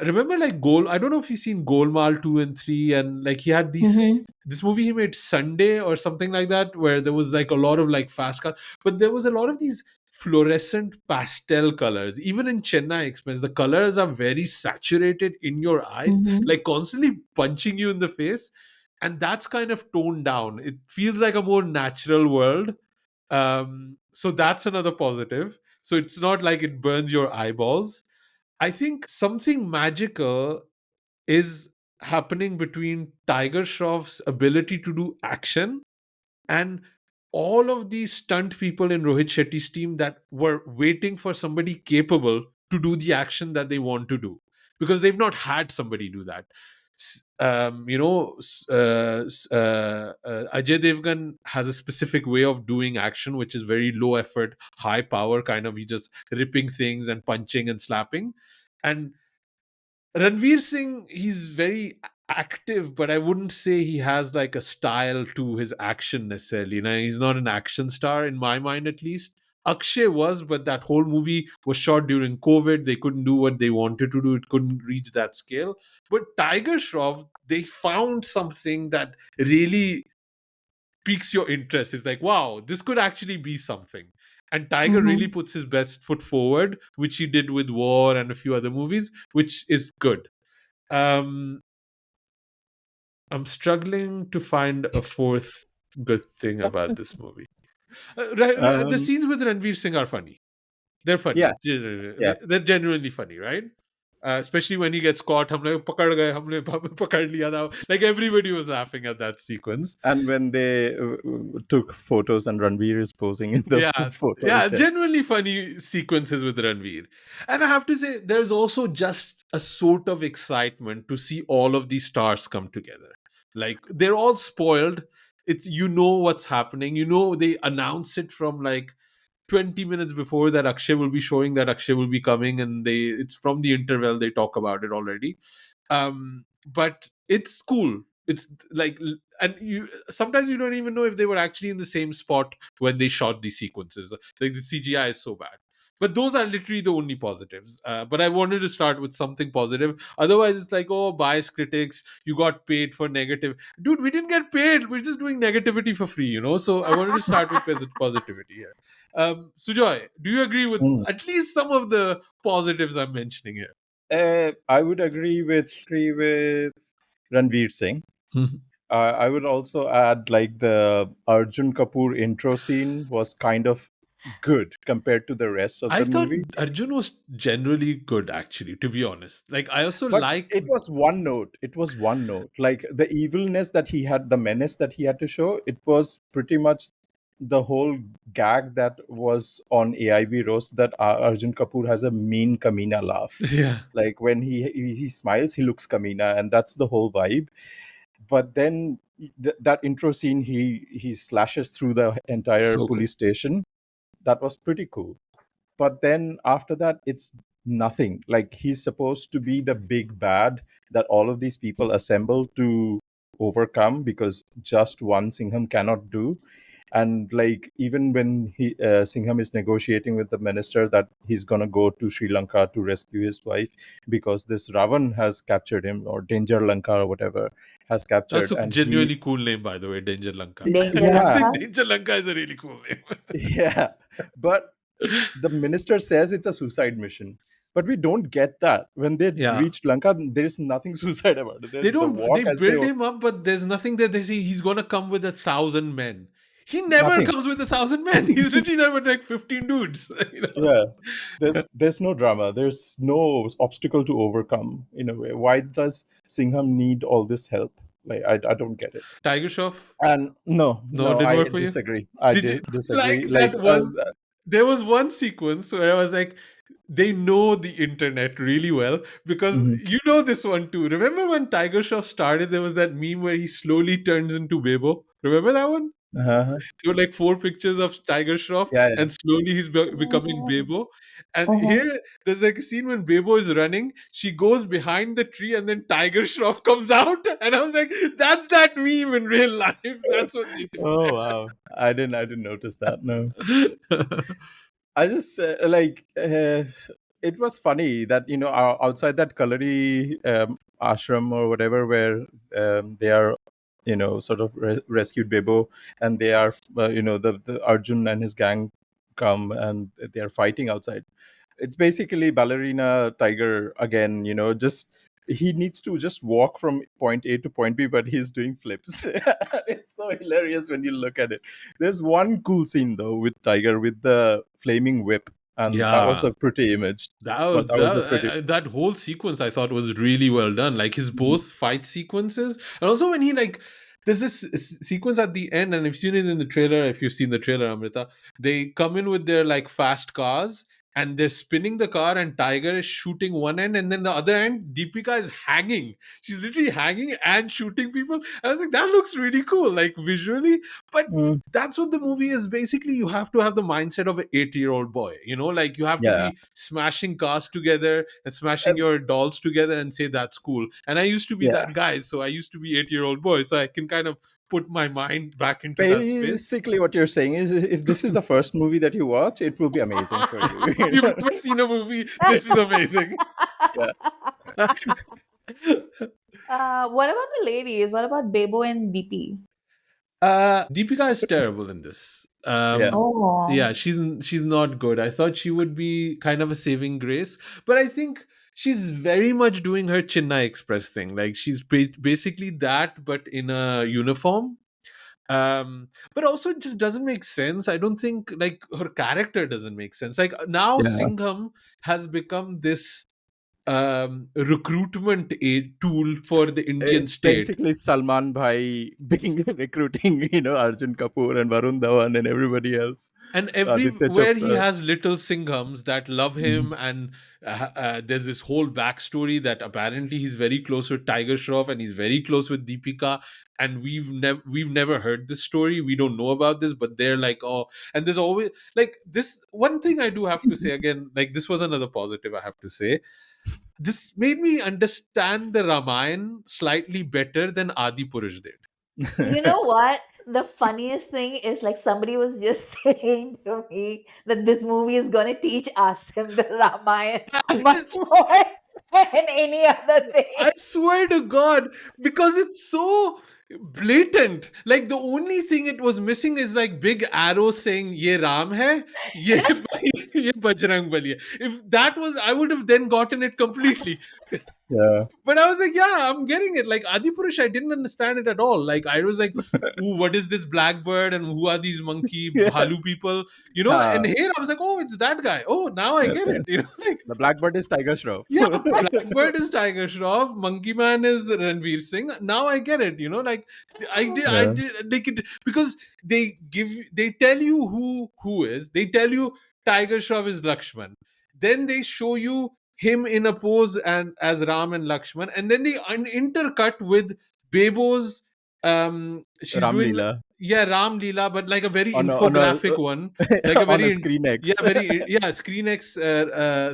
remember like Gol. I don't know if you've seen Golmaal 2 and 3, and like he had these Mm-hmm. this movie he made Sunday or something like that, where there was like a lot of like fast cars, but there was a lot of these fluorescent pastel colors. Even in Chennai Express, the colors are very saturated in your eyes, Mm-hmm. like constantly punching you in the face, and that's kind of toned down. It feels like a more natural world. So that's another positive. So it's not like it burns your eyeballs. I think something magical is happening between Tiger Shroff's ability to do action and all of these stunt people in Rohit Shetty's team that were waiting for somebody capable to do the action that they want to do, because they've not had somebody do that. Ajay Devgn has a specific way of doing action, which is very low effort, high power kind of. He just ripping things and punching and slapping. And Ranveer Singh, he's very active, but I wouldn't say he has like a style to his action necessarily. He's not an action star in my mind, at least. Akshay was, but that whole movie was shot during COVID. They couldn't do what they wanted to do. It couldn't reach that scale. But Tiger Shroff, they found something that really piques your interest. It's like, wow, this could actually be something. And Tiger really Mm-hmm. puts his best foot forward, which he did with War and a few other movies, which is good. um, I'm struggling to find a fourth good thing about this movie. The Um, scenes with Ranveer Singh are funny. They're funny. yeah, yeah. They're genuinely funny, right? Especially when he gets caught. हमने पकड़ गए, हमने पकड़ लिया था. Like everybody was laughing at that sequence. And when they took photos and Ranveer is posing in the Yeah, yeah, photos, yeah. genuinely funny sequences with Ranveer. And I have to say, there's also just a sort of excitement to see all of these stars come together. Like, they're all spoiled. It's, what's happening. They announce it from like 20 minutes before that Akshay will be showing, that Akshay will be coming, and it's from the interval they talk about it already. But it's cool. It's like, and you sometimes you don't even know if they were actually in the same spot when they shot these sequences. Like the CGI is so bad. But those are literally the only positives. But I wanted to start with something positive. Otherwise, it's like, oh, bias critics, you got paid for negative. Dude, we didn't get paid. We're just doing negativity for free, you know? So I wanted to start with positivity here. Sujoy, do you agree with Mm. at least some of the positives I'm mentioning here? I would agree with Ranveer Singh. Mhm. I would also add like the Arjun Kapoor intro scene was kind of good compared to the rest of I the thought movie. Arjun was generally good, actually, to be honest. Like, I also But like, it was one note. It was one note. Like the evilness that he had, the menace that he had to show, it was pretty much the whole gag that was on AIB roast that Arjun Kapoor has a mean Kameena laugh. yeah, Like when he smiles, he looks Kameena, and that's the whole vibe. But then that intro scene, he slashes through the entire so good. police station. That was pretty cool. But then after that, it's nothing. Like he's supposed to be the big bad that all of these people assemble to overcome, because just one Singham cannot do. And like even when Singham is negotiating with the minister that he's gonna go to Sri Lanka to rescue his wife because this Ravan has captured him, or Danger Lanka or whatever has That's captured, a and he genuinely cool name, by the way, Danger Lanka. Danger I yeah. think Lanka. Danger Lanka is a really cool Yeah, but the minister says it's a suicide mission, but we don't get that when they yeah. reached Lanka. There is nothing suicide about it. They The don't, walk they as they build him up, but there's nothing that they say he's gonna come with 1,000 men. He never nothing. comes with 1,000 men. He's literally there with like 15 dudes. You know? Yeah, there's no drama. There's no obstacle to overcome in a way. Why does Singham need all this help? Like I don't get it. Tiger Shroff, And no, no, no, didn't I work for you. disagree. I Did you disagree. like Like that one? There was one sequence where I was like, they know the internet really well because mhm. you know this one too. Remember when Tiger Shroff started? There was that meme where he slowly turns into Bebo. Remember that one? Uh-huh. There were like four pictures of Tiger Shroff, Yeah, yeah. and slowly he's becoming Oh. Bebo. And Mhm. here, there's like a scene when Bebo is running. She goes behind the tree, and then Tiger Shroff comes out. And I was like, "That's that meme in real life. That's what they do Oh wow, I didn't notice that. No. there." I just it was funny that outside that Kalari ashram or whatever, where they are sort of rescued Bebo, and they are the Arjun and his gang come and they are fighting outside. It's basically ballerina tiger again. Just he needs to just walk from point A to point B, but he's doing flips. It's so hilarious when you look at it. There's one cool scene though with Tiger with the flaming whip, and that was Yeah, a pretty image. that But was- that was a that pretty. that whole sequence I thought was really well done. Like his Mhm. both fight sequences, and also when he like there's this sequence at the end, and I've seen it in the trailer. If you've seen the trailer, Amrita, they come in with their like fast cars. And they're spinning the car, and Tiger is shooting one end, and then the other end, Deepika is hanging. She's literally hanging and shooting people. I was like, that looks really cool, like visually. But Mm, that's what the movie is. Basically, you have to have the mindset of an 8-year-old boy, like you have to yeah. be smashing cars together and smashing Um, your dolls together and say that's cool. And I used to be yeah. that guy, so I used to be 8-year-old boy, so I can kind of put my mind back into that space. Basically, what you're saying is, if this is the first movie that you watch, it will be amazing for you. If you've never seen a movie, this is amazing. Yeah. What about the ladies? What about Bebo and DP? Deepika is terrible in this. Yeah. Oh. Yeah, she's not good. I thought she would be kind of a saving grace, but I think she's very much doing her Chennai Express thing. Like she's basically that, but in a uniform. But also it just doesn't make sense. I don't think like her character doesn't make sense. Like now Yeah. Singham has become this recruitment aid tool for the Indian It's state. basically Salman Bhai being recruiting, Arjun Kapoor and Varun Dhawan and everybody else. And Aditya everywhere he Chopra. has little Singhams that love Mhm. him, and there's this whole backstory that apparently he's very close with Tiger Shroff and he's very close with Deepika. and we've never heard this story. We don't know about this, but they're like, oh, and there's always like this one thing I do have to say again. Like this was another positive I have to say. This made me understand the Ramayana slightly better than Adi Purush did. You know what? The funniest thing is like somebody was just saying to me that this movie is gonna teach us in the Ramayana much more than any other I thing. swear to God, because it's so blatant. Like the only thing it was missing is like big arrows saying "Ye Ram hai, ye ye Bajrang Bali hai." If that was, I would have then gotten it completely. Yeah. But I was like, yeah, I'm getting it. Like Adipurush, I didn't understand it at all. Like I was like, ooh, what is this blackbird and who are these monkey Yeah. bhalu people? You know, Ah, and here I was like, oh, it's that guy. Oh, now I get okay. it. You know, like The blackbird is Tiger Shroff. yeah, Blackbird is Tiger Shroff, Monkey Man is Ranveer Singh. Now I get it. You know, like I Yeah. did like it because they tell you who is. They tell you Tiger Shroff is Lakshman. Then they show you him in a pose and as Ram and Lakshman, and then they intercut with Bebo's. She's Ram doing Leela yeah Ram Leela, but like a very on a infographic one, like a on a very screen yeah X. very yeah Screen X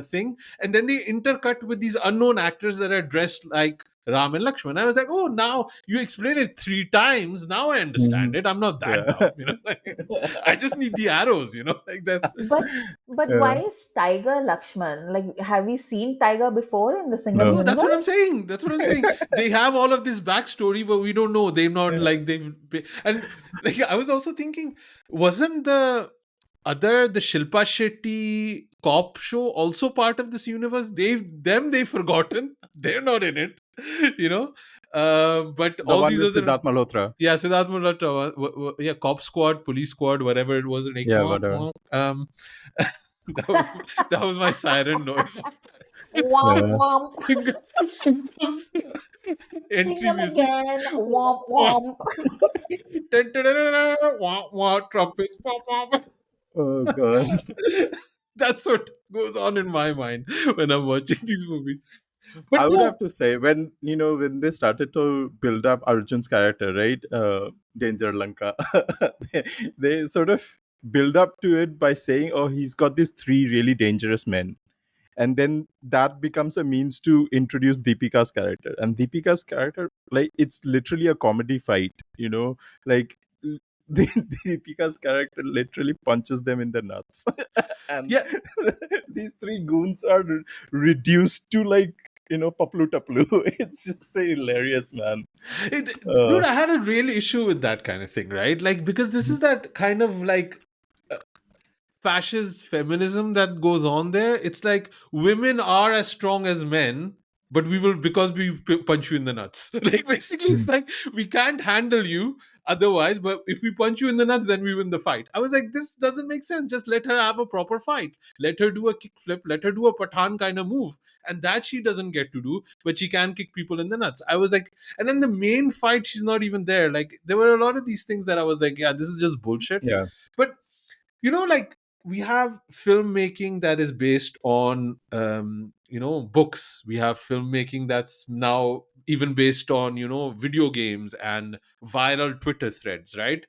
thing, and then they intercut with these unknown actors that are dressed like Ram and Lakshman. I was like, oh, now you explain it 3 times. Now I understand Mhm. it. I'm not that Yeah. dumb, you know. Like, I just need the arrows, you know. Like that's But why Yeah. is Tiger Lakshman? Like, have we seen Tiger before in the Singham No. no, that's what I'm universe? saying. That's what I'm saying. They have all of this backstory, but we don't know. They've not Yeah. like they've and like I was also thinking, wasn't the Shilpa Shetty cop show also part of this universe? They've forgotten. They're not in it, you know. But The all one these with other Siddharth Malhotra. yeah, Siddharth Malhotra, yeah, cop squad, police squad, whatever it was, like Yeah, whatever. that was that was my siren noise. Womp Yeah. womp. Singham's entry Singham music. again. Womp womp. Wah, wah, trumpets. Wah, wah, wah. Oh God. That's what goes on in my mind when I'm watching these movies. But I would no, have to say when when they started to build up Arjun's character, right? Danger Lanka, they, they sort of build up to it by saying, "Oh, he's got these three really dangerous men," and then that becomes a means to introduce Deepika's character. And Deepika's character, like, it's literally a comedy fight, like. Deepika's character literally punches them in the nuts, and yeah, these three goons are reduced to like paplu taplu. It's just so hilarious, man. dude, Uh, I had a real issue with that kind of thing, right? Like, because this is that kind of like uh, fascist feminism that goes on there. It's like women are as strong as men, but we will because we punch you in the nuts. Like basically, it's like we can't handle you otherwise. But if we punch you in the nuts, then we win the fight. I was like, this doesn't make sense. Just let her have a proper fight. Let her do a kick flip. Let her do a Pathan kind of move, and that she doesn't get to do, but she can kick people in the nuts. I was like, and then the main fight, she's not even there. Like there were a lot of these things that I was like, yeah, this is just bullshit. yeah, But like we have filmmaking that is based on books. We have filmmaking that's now even based on video games and viral Twitter threads, right?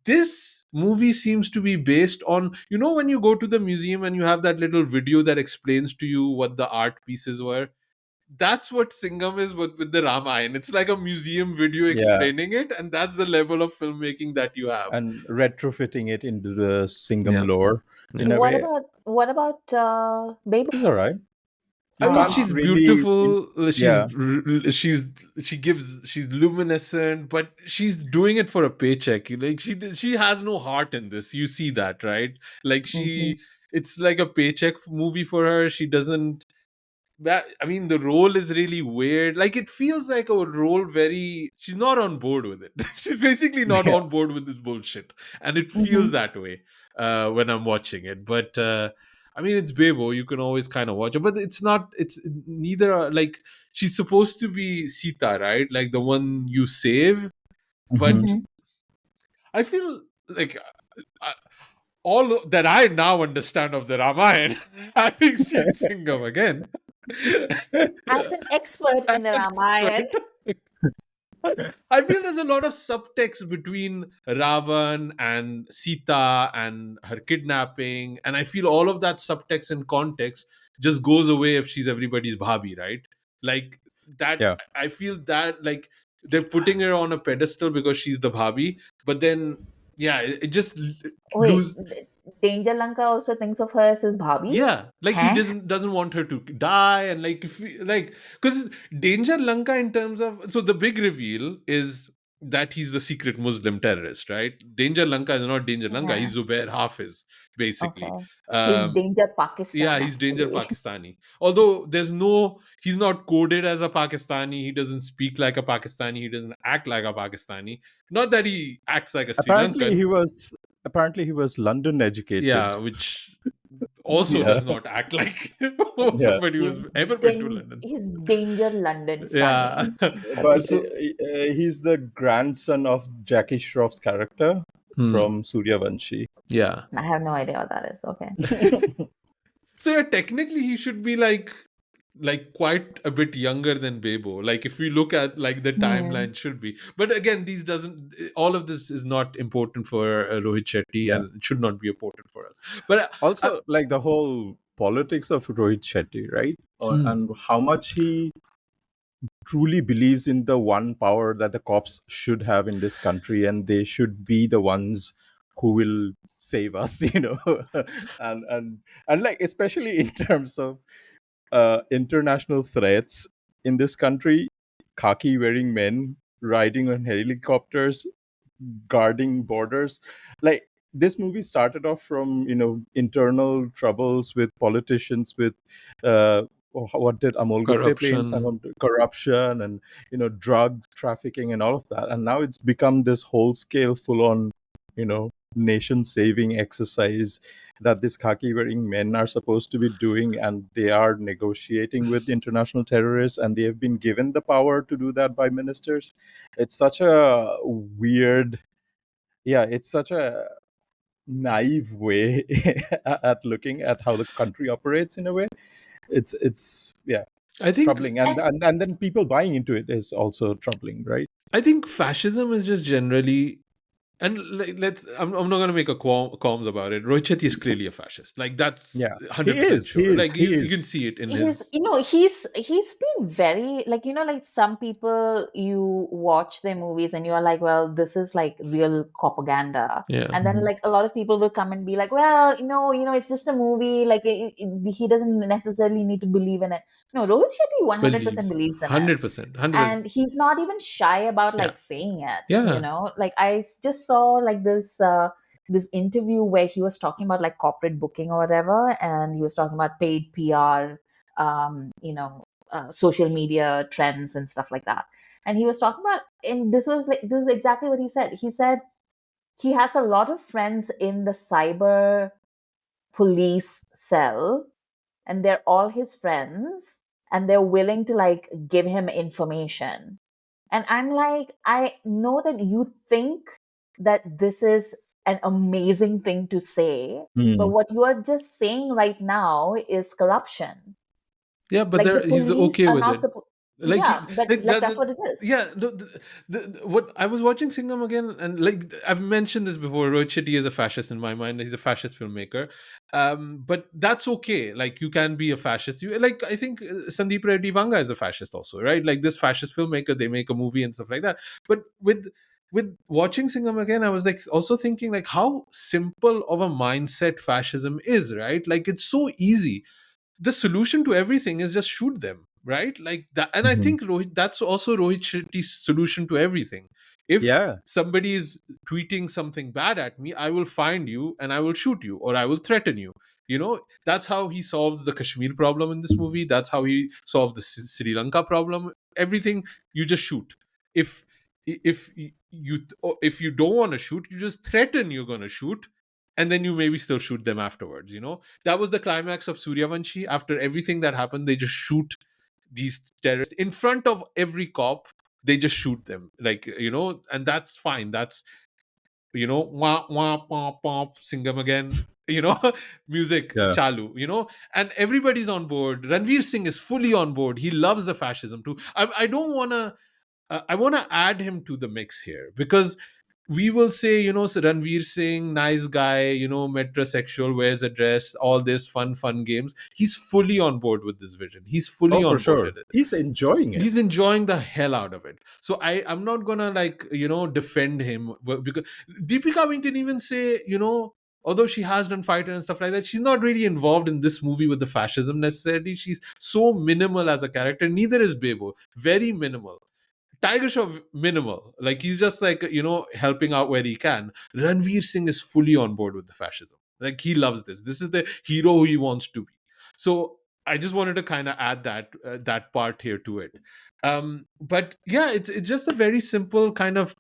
This movie seems to be based on when you go to the museum and you have that little video that explains to you what the art pieces were. That's what Singham is with the Ramayana. It's like a museum video yeah, explaining it, and that's the level of filmmaking that you have. and retrofitting it into the Yeah, Singham lore yeah. in a way What about Baby? is all right. You I mean, can't Uh, she's really, beautiful. yeah. She's luminescent, but she's doing it for a paycheck. Like she has no heart in this. You see that, right? Like mhm. it's like a paycheck movie for her. She doesn't. I mean, the role is really weird. Like it feels like a role very. She's not on board with it. She's basically not Yeah. on board with this bullshit, and it feels Mhm. that way when I'm watching it. But I mean, it's Bebo. You can always kind of watch it, but it's not. It's neither. Like she's supposed to be Sita, right? Like the one you save. But Mhm. Mhm. I feel like all that I now understand of the Ramayana, having seen Singham again. As an expert in As the an Ramayana, expert. I feel there's a lot of subtext between Ravan and Sita and her kidnapping, and I feel all of that subtext and context just goes away if she's everybody's bhabhi, right? Like that. Yeah. I feel that like they're putting her on a pedestal because she's the bhabhi, but then yeah, it just Wait, lose. Danger Lanka also thinks of her as his bhabhi? Yeah, like he Huh? doesn't want her to die, and like if like because Danger Lanka in terms of, so the big reveal is that he's the secret Muslim terrorist, right? Danger Lanka is not Danger Lanka; Yeah. he's Zubair Hafiz, basically. Okay. He's Um, Danger yeah, Pakistan, he's Danger actually. Pakistani. Although he's not coded as a Pakistani. He doesn't speak like a Pakistani. He doesn't act like a Pakistani. Not that he acts like a Sri apparently Lankan. he was apparently he was London Yeah, educated. which also Yeah. does not act like Yeah. somebody He's who's ever been to London. he's Danger London Yeah. Stani. But So, he's the grandson of Jackie Shroff's character hmm, from Suryavanshi. yeah. I have no idea what that is. Okay. So yeah, technically he should be like quite a bit younger than Bebo. Like if we look at like the Hmm. timeline should be. But again, these doesn't all of this is not important for Rohit Shetty, Yeah. and it should not be important for us. But Also, like the whole politics of Rohit Shetty, right? hmm, And how much he truly believes in the one power that the cops should have in this country, and they should be the ones who will save us, and like especially in terms of international threats in this country, khaki wearing men riding on helicopters, guarding borders. Like this movie started off from internal troubles with politicians, with what did Amol Gutte play in corruption. Singham? Corruption and drugs trafficking and all of that, and now it's become this whole scale, full on nation saving exercise that these khaki wearing men are supposed to be doing, and they are negotiating with international terrorists, and they have been given the power to do that by ministers. It's such a weird, yeah, it's such a naive way at looking at how the country operates. In a way, it's yeah, I think troubling, and then people buying into it is also troubling, right? I think fascism is just generally, and let's I'm not going to make a qualms about it. Rohit Chetty is clearly a fascist. Like that's Yeah, he 100% is, he sure. is, Like he you is. can see it in He's his. he's been very, like, like some people, you watch their movies and you are like, well, this is like real propaganda. Yeah. And then Mhm. like a lot of people will come and be like, well, it's just a movie, like he doesn't necessarily need to believe in it. No, Rohit Shetty 100% Believes believes in it. 100%. 100%. And he's not even shy about Yeah. like saying it, Yeah. like just saw like this interview where he was talking about like corporate booking or whatever, and he was talking about paid PR, social media trends and stuff like that. And he was talking about, and this is exactly what he said. He said he has a lot of friends in the cyber police cell, and they're all his friends, and they're willing to like give him information. And I'm like, I know that you think that this is an amazing thing to say, but Mm. what you are just saying right now is corruption. Yeah, but Like the there he's police okay are with not it. supposed. Like Yeah, but like like that, that's what it is. yeah, what I was watching Singham again, and like I've mentioned this before, Rohit Shetty is a fascist in my mind. He's a fascist filmmaker. But that's okay. Like you can be a fascist. You like I think Sandeep Reddy Vanga is a fascist also, right? Like this fascist filmmaker, they make a movie and stuff like that. But with watching Singham again, I was like also thinking like how simple of a mindset fascism is, right? Like it's so easy. The solution to everything is just shoot them, right? Like that. And I Mhm. think that's also Rohit Shetty's solution to everything. If Yeah. somebody is tweeting something bad at me, I will find you and I will shoot you or I will threaten you. That's how he solves the Kashmir problem in this movie. That's how he solves the Sri Lanka problem. Everything, you just shoot. If if you if you don't want to shoot, you just threaten you're going to shoot, and then you maybe still shoot them afterwards. That was the climax of Suryavanshi. After everything that happened, they just shoot these terrorists in front of every cop. They just shoot them, and that's fine. That's wah wah wah wah, Singham again. Music Yeah. chalu. And everybody's on board. Ranveer Singh is fully on board. He loves the fascism too. I don't want to. I want to add him to the mix here, because we will say, Ranveer Singh, nice guy, metrosexual, wears a dress, all this fun games. He's fully on board with this vision. He's fully Oh, for on board sure. with it. He's enjoying it. He's enjoying the hell out of it. So I'm not gonna, like, defend him, because Deepika Wing didn't even say, although she has done fighter and stuff like that, she's not really involved in this movie with the fascism necessarily. She's so minimal as a character. Neither is Bebo. Very minimal. Tiger Shroff, minimal. Like, he's just like, helping out where he can. Ranveer Singh is fully on board with the fascism. Like, he loves this. This is the hero who he wants to be. So I just wanted to kind of add that part here to it. But yeah, it's just a very simple kind of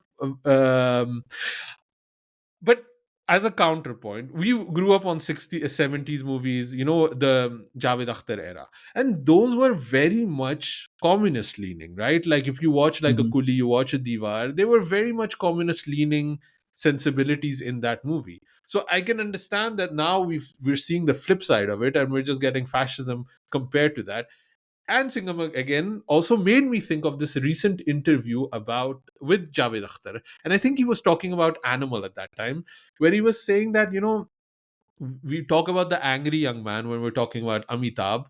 but as a counterpoint, we grew up on 60s 70s movies, the Javed Akhtar era, and those were very much communist leaning, right? Like, if you watch like a Mhm. Kuli, you watch a Diwar, they were very much communist leaning sensibilities in that movie. So I can understand that now we're seeing the flip side of it, and we're just getting fascism compared to that. And Singham again also made me think of this recent interview about with Javed Akhtar, and I think he was talking about Animal at that time, where he was saying that, we talk about the angry young man when we're talking about Amitabh,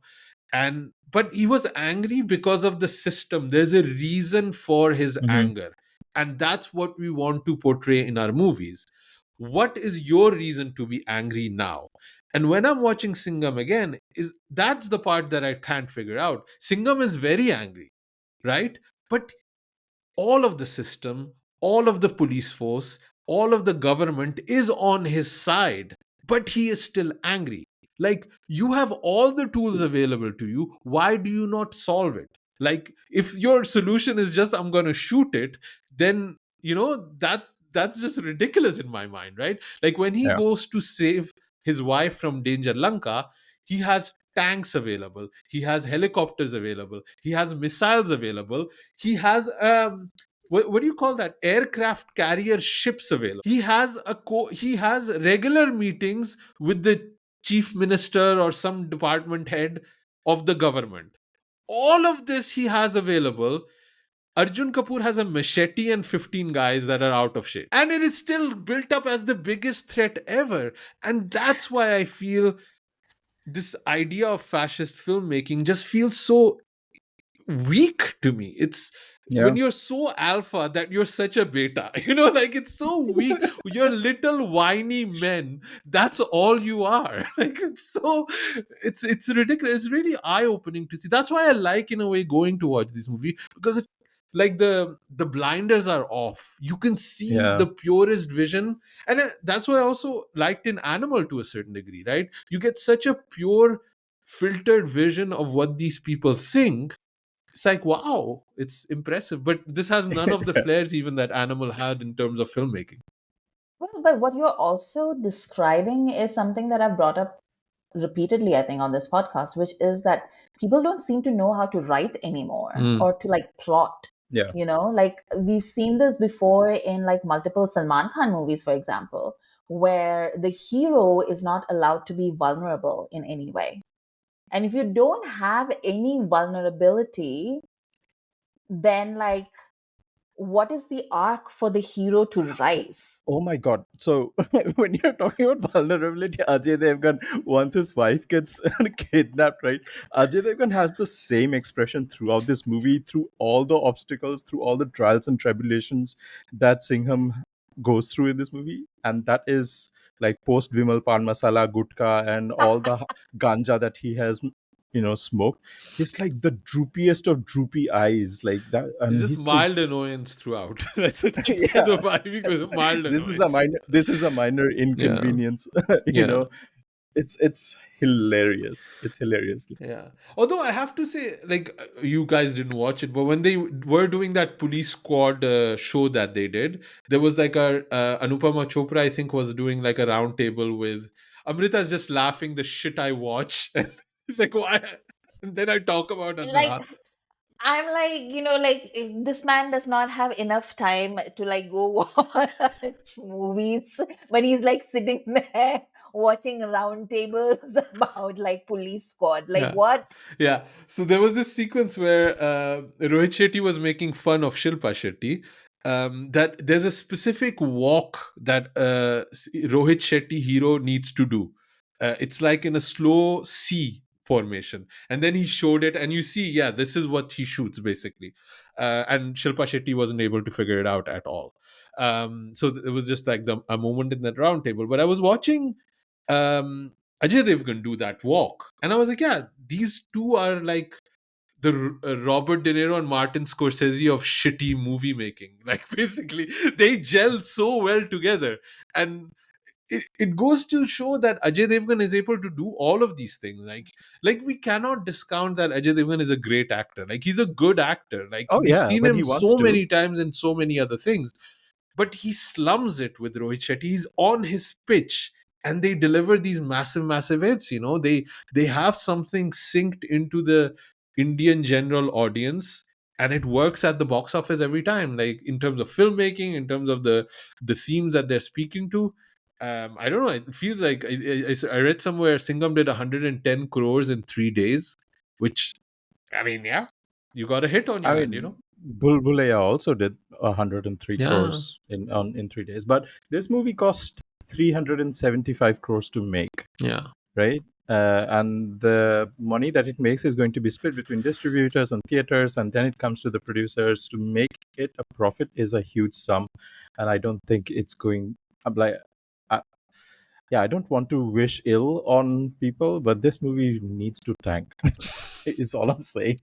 and but he was angry because of the system. There's a reason for his Mhm. anger, and that's what we want to portray in our movies. What is your reason to be angry now? And when I'm watching Singham again, is that's the part that I can't figure out. Singham is very angry, right? But all of the system, all of the police force, all of the government is on his side, but he is still angry. Like, you have all the tools available to you. Why do you not solve it? Like, if your solution is just, I'm going to shoot it, then, that's just ridiculous in my mind, right? Like, when he Yeah. goes to save his wife from danger Lanka, he has tanks available, he has helicopters available, he has missiles available, he has what do you call that, aircraft carrier ships available. He has regular meetings with the chief minister or some department head of the government. All of this he has available. Arjun Kapoor has a machete and 15 guys that are out of shape, and it is still built up as the biggest threat ever. And that's why I feel this idea of fascist filmmaking just feels so weak to me. It's when Yeah. you're so alpha that you're such a beta, like, it's so weak. You're little whiny men. That's all you are. Like, it's ridiculous. It's really eye-opening to see. That's why I like, in a way, going to watch this movie, because like, the blinders are off. You can see Yeah. the purest vision. And that's what I also liked in Animal, to a certain degree, right? You get such a pure, filtered vision of what these people think. It's like, wow, it's impressive. But this has none of the flares even that Animal had in terms of filmmaking. Well, but what you're also describing is something that I've brought up repeatedly, I think, on this podcast, which is that people don't seem to know how to write anymore Mm. or to like plot. Yeah. Like we've seen this before in like multiple Salman Khan movies, for example, where the hero is not allowed to be vulnerable in any way. And if you don't have any vulnerability, then like what is the arc for the hero to rise? Oh my god. So when you're talking about vulnerability, Ajay Devgan, once his wife gets kidnapped, right? Ajay Devgan has the same expression throughout this movie, through all the obstacles, through all the trials and tribulations that Singham goes through in this movie. And that is like post Vimal Pan Masala, Gutka, and all the ganja that he has, smoked. He's like the droopiest of droopy eyes, like that. It's And just he's just, mild annoyance throughout. That's yeah. the vibe, with mild annoyance. This is a minor Yeah. inconvenience. Yeah. It's hilarious. It's hilarious. Yeah. Although I have to say, like, you guys didn't watch it, but when they were doing that police squad show that they did, there was like a Anupama Chopra, I think, was doing like a round table with Amrita's just laughing the shit I watch. And it's like, why? And then I talk about Like Andhara. I'm like, like this man does not have enough time to like go watch movies when he's like sitting there watching roundtables about like police squad. Like Yeah. what? Yeah. So there was this sequence where Rohit Shetty was making fun of Shilpa Shetty. That there's a specific walk that Rohit Shetty hero needs to do. It's like in a slow C formation, and then he showed it, and you see, yeah, this is what he shoots basically. And Shilpa Shetty wasn't able to figure it out at all. It was just like a moment in that round table. But I was watching um, Ajay Devgn do that walk, and I was like, yeah, these two are like the Robert De Niro and Martin Scorsese of shitty movie making. Like basically, they gel so well together, and it goes to show that Ajay Devgn is able to do all of these things. Like we cannot discount that Ajay Devgn is a great actor. Like he's a good actor. Like Oh we've yeah, seen when he him wants so to. many times in so many other things, but he slums it with Rohit Shetty. He's on his pitch, and they deliver these massive, massive hits. You know, they have something synced into the Indian general audience, and it works at the box office every time. Like in terms of filmmaking, in terms of the themes that they're speaking to. I don't know. It feels like I read somewhere Singham did 110 crores in 3 days, which I mean, yeah, you got a hit on I your hand, you mean, know. Bhulaiya also did 103 Yeah, crores in 3 days, but this movie cost 375 crores to make, yeah. right? And the money that it makes is going to be split between distributors and theaters, and then it comes to the producers. To make it a profit is a huge sum, and I don't think it's going. I'm like, I, yeah, I don't want to wish ill on people, but this movie needs to tank. Is all I'm saying.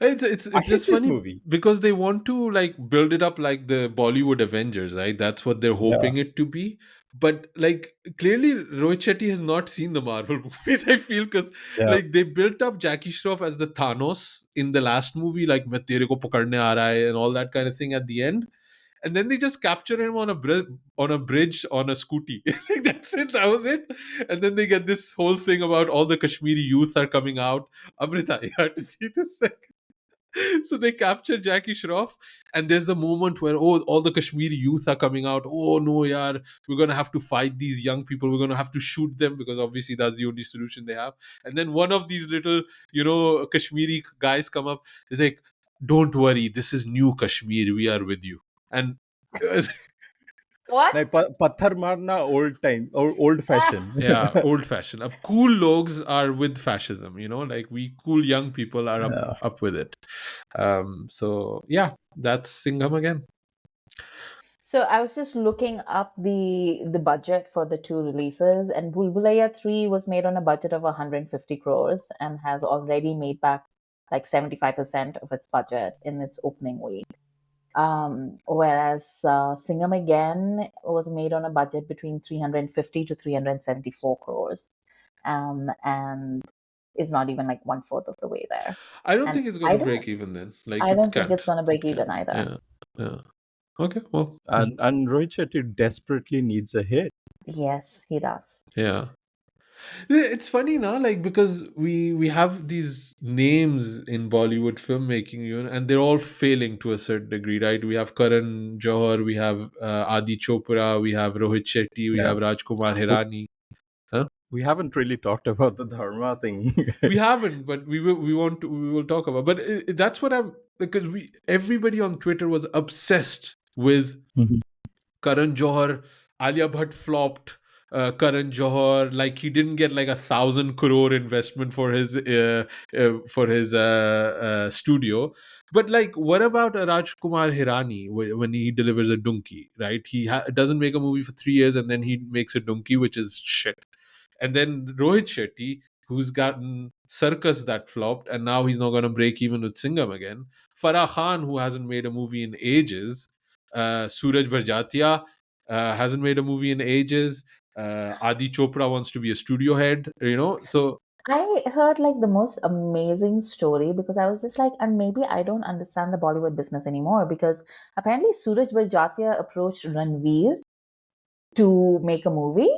I It's hate just this funny movie. because they want to like build it up like the Bollywood Avengers, right? That's what they're Yeah, hoping it to be. But like clearly, Rohit Shetty has not seen the Marvel movies. I feel because yeah. like they built up Jackie Shroff as the Thanos in the last movie, like "Main tere ko pakadne aa raha hai" and all that kind of thing at the end, and then they just capture him on a bridge on a scooty. Like that's it. That was it. And then they get this whole thing about all the Kashmiri youth are coming out. Amrita, you have to see this. So they capture Jackie Shroff, and there's the moment where all the Kashmiri youth are coming out. Oh no, yaar, we're gonna have to fight these young people. We're gonna have to shoot them because obviously that's the only solution they have. And then one of these little, Kashmiri guys come up. He's like, "Don't worry, this is new Kashmir. We are with you." And What? नहीं पत्थर मारना old time or old Ah, fashion. yeah, old fashioned. Cool logs are with fascism, like we cool young people are Yeah. up with it. So yeah, that's Singham again. so I was just looking up the budget for the two releases, and Bhulaiya 3 was made on a budget of 150 crores and has already made back like 75% of its budget in its opening week. Whereas Singham again was made on a budget between 350 to 374 crores, and is not even like one fourth of the way there. I don't And think it's going to break even then. Like I it's don't think it's can't. going to break It even can't. either. Yeah. Yeah. Okay. Well. And Rohit Shetty desperately needs a hit. Yes, he does. Yeah. It's funny now, like because we have these names in Bollywood filmmaking, and they're all failing to a certain degree, right? We have Karan Johar, we have Adi Chopra, we have Rohit Shetty, we Yeah. have Rajkumar We, Hirani. Huh? we haven't really talked about the Dharma thing. We haven't, but we will talk about. But that's what I'm because everybody on Twitter was obsessed with Mhm. Karan Johar. Alia Bhatt flopped. Karan Johar, like he didn't get like 1,000 crore investment for his studio. But like, what about Rajkumar Hirani when he delivers a donkey? Right, he doesn't make a movie for 3 years and then he makes a donkey, which is shit. And then Rohit Shetty, who's gotten Circus that flopped, and now he's not going to break even with Singham again. Farah Khan, who hasn't made a movie in ages. Suraj Barjatia hasn't made a movie in ages. Adi Chopra wants to be a studio head, So I heard like the most amazing story because I was just like, and maybe I don't understand the Bollywood business anymore because apparently Suraj Barjatia approached Ranveer to make a movie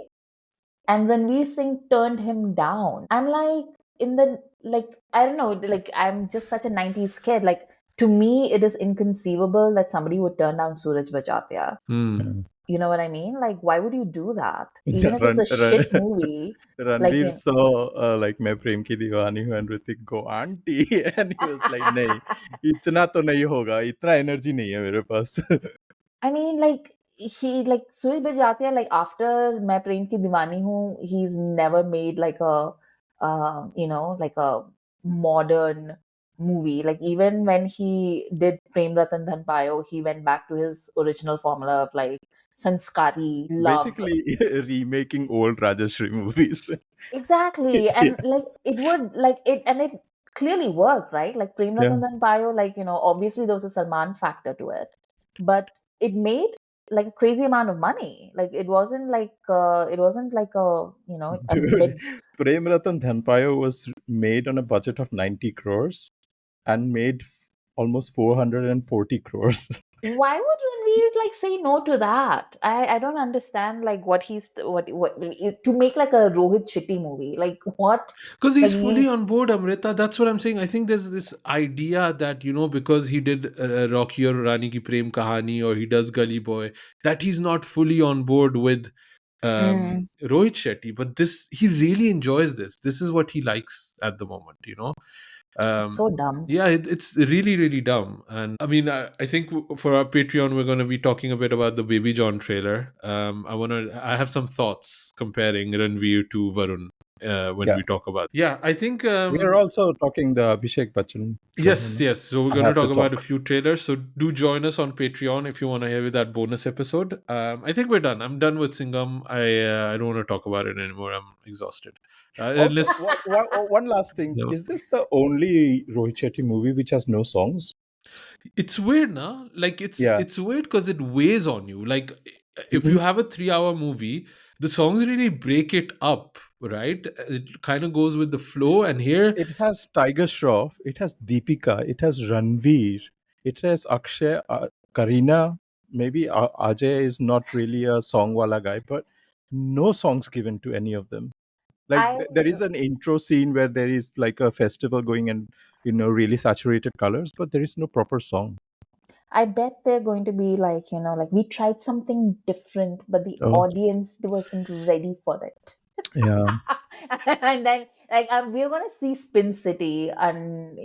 and Ranveer Singh turned him down. I'm like, in the like, I don't know, like, I'm just such a 90s kid. Like, to me, it is inconceivable that somebody would turn down Suraj Bajatia. hmm. You know what I mean? Like, why would you do that? Even if it's Ran, a Ran, shit movie, like, Ranveer saw like मैं प्रेम की दीवानी हूँ and Hrithik go auntie and he was like नहीं इतना तो नहीं होगा इतना energy नहीं है मेरे पास. I mean, like he like Sui Bajatia, like after मैं प्रेम की दीवानी हूँ, he's never made like a like a modern movie. Like even when he did Prem Ratan Dhan Payo, he went back to his original formula of like sanskari love. Basically remaking old Rajashri movies. Exactly. Yeah. And like it would like it and it clearly worked, right? Like Prem Yeah. Ratan Dhan Payo, like, obviously there was a Salman factor to it. But it made like a crazy amount of money. Like it wasn't like a Dude, mid. Prem Ratan Dhanpayo was made on a budget of 90 crores and made almost 440 crores. Why would Ranveer like say no to that? I don't understand like what he's what to make like a Rohit Chitty movie. Like what? Because Like he's fully he on board, Amrita. That's what I'm saying. I think there's this idea that, because he did Rocky or Rani Ki Prem Kahani or he does Gully Boy, that he's not fully on board with Rohit Shetty. But he really enjoys this. This is what he likes at the moment. it's Um, so dumb. yeah, it's really, really dumb. And I mean, I think for our Patreon, we're going to be talking a bit about the Baby John trailer. I have some thoughts comparing Ranveer to Varun when Yeah. we talk about. Yeah, I think. We are also talking the Abhishek Bachchan trailer. Yes, No? yes. So we're I going to have to talk about a talk. few trailers. So do join us on Patreon if you want to hear that bonus episode. I think we're done. I'm done with Singham. I don't want to talk about it anymore. I'm exhausted. Also, Unless one last thing. no. Is this the only Rohit Shetty movie which has no songs? It's weird, nah? Like Yeah. it's weird because it weighs on you. Like if Mhm. you have a 3-hour movie, the songs really break it up, right? It kind of goes with the flow. And here, It has Tiger Shroff, it has Deepika, it has Ranveer, it has Akshay, Kareena. Maybe Ajay is not really a song wala guy, but no songs given to any of them. Like I there is an intro scene where there is like a festival going and really saturated colors, but there is no proper song. I bet they're going to be like, like we tried something different, but the Oh, audience wasn't ready for it. yeah. And then, like, we're going to see Spin City and,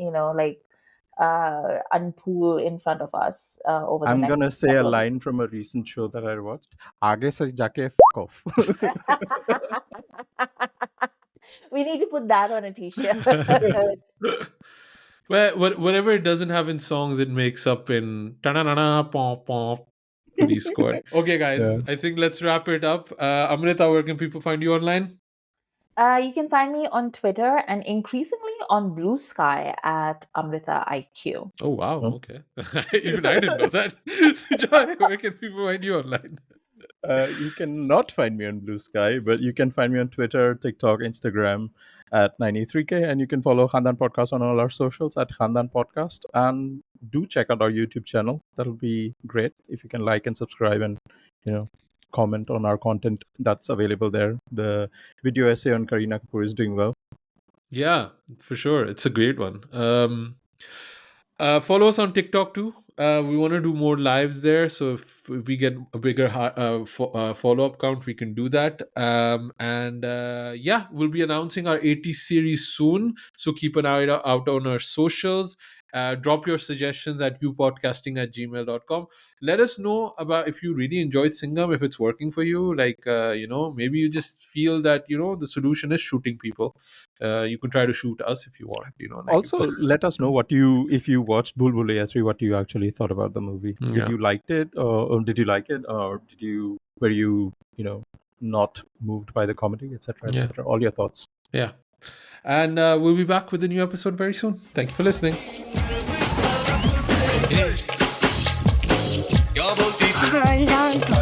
Unpool in front of us over the I'm gonna next say a couple of line from a recent show that I watched. Aage se jaake f off. We need to put that on a t-shirt. well, whatever it doesn't have in songs, it makes up in ta-na-na-na, pom pom. Police squad. Okay, guys, Yeah. I think let's wrap it up. Amrita, where can people find you online? You can find me on Twitter and increasingly on Blue Sky at Amrita IQ. Oh, wow. Huh? Okay. Even I didn't know that. So, Joy, where can people find you online? You can not find me on Blue Sky, but you can find me on Twitter, TikTok, Instagram at 93K, and you can follow Khandaan Podcast on all our socials at Khandaan Podcast. And do check out our YouTube channel. That'll be great if you can like and subscribe and comment on our content that's available there. The video essay on Kareena Kapoor is doing well. Yeah, for sure. It's a great one. Follow us on TikTok too. We want to do more lives there. So if we get a bigger follow up count, we can do that. And yeah, we'll be announcing our 80 series soon. So keep an eye out on our socials. Drop your suggestions at youpodcasting@gmail.com. Let us know about if you really enjoyed Singham, if it's working for you. Like, maybe you just feel that, the solution is shooting people. You can try to shoot us if you want, like if, Also, let us know if you watched Bhool 3, what you actually thought about the movie. Did yeah. you liked it, or did you like it, or were you not moved by the comedy, etc., Yeah. etc. All your thoughts. Yeah. And we'll be back with a new episode very soon. Thank you for listening. क्या बोलती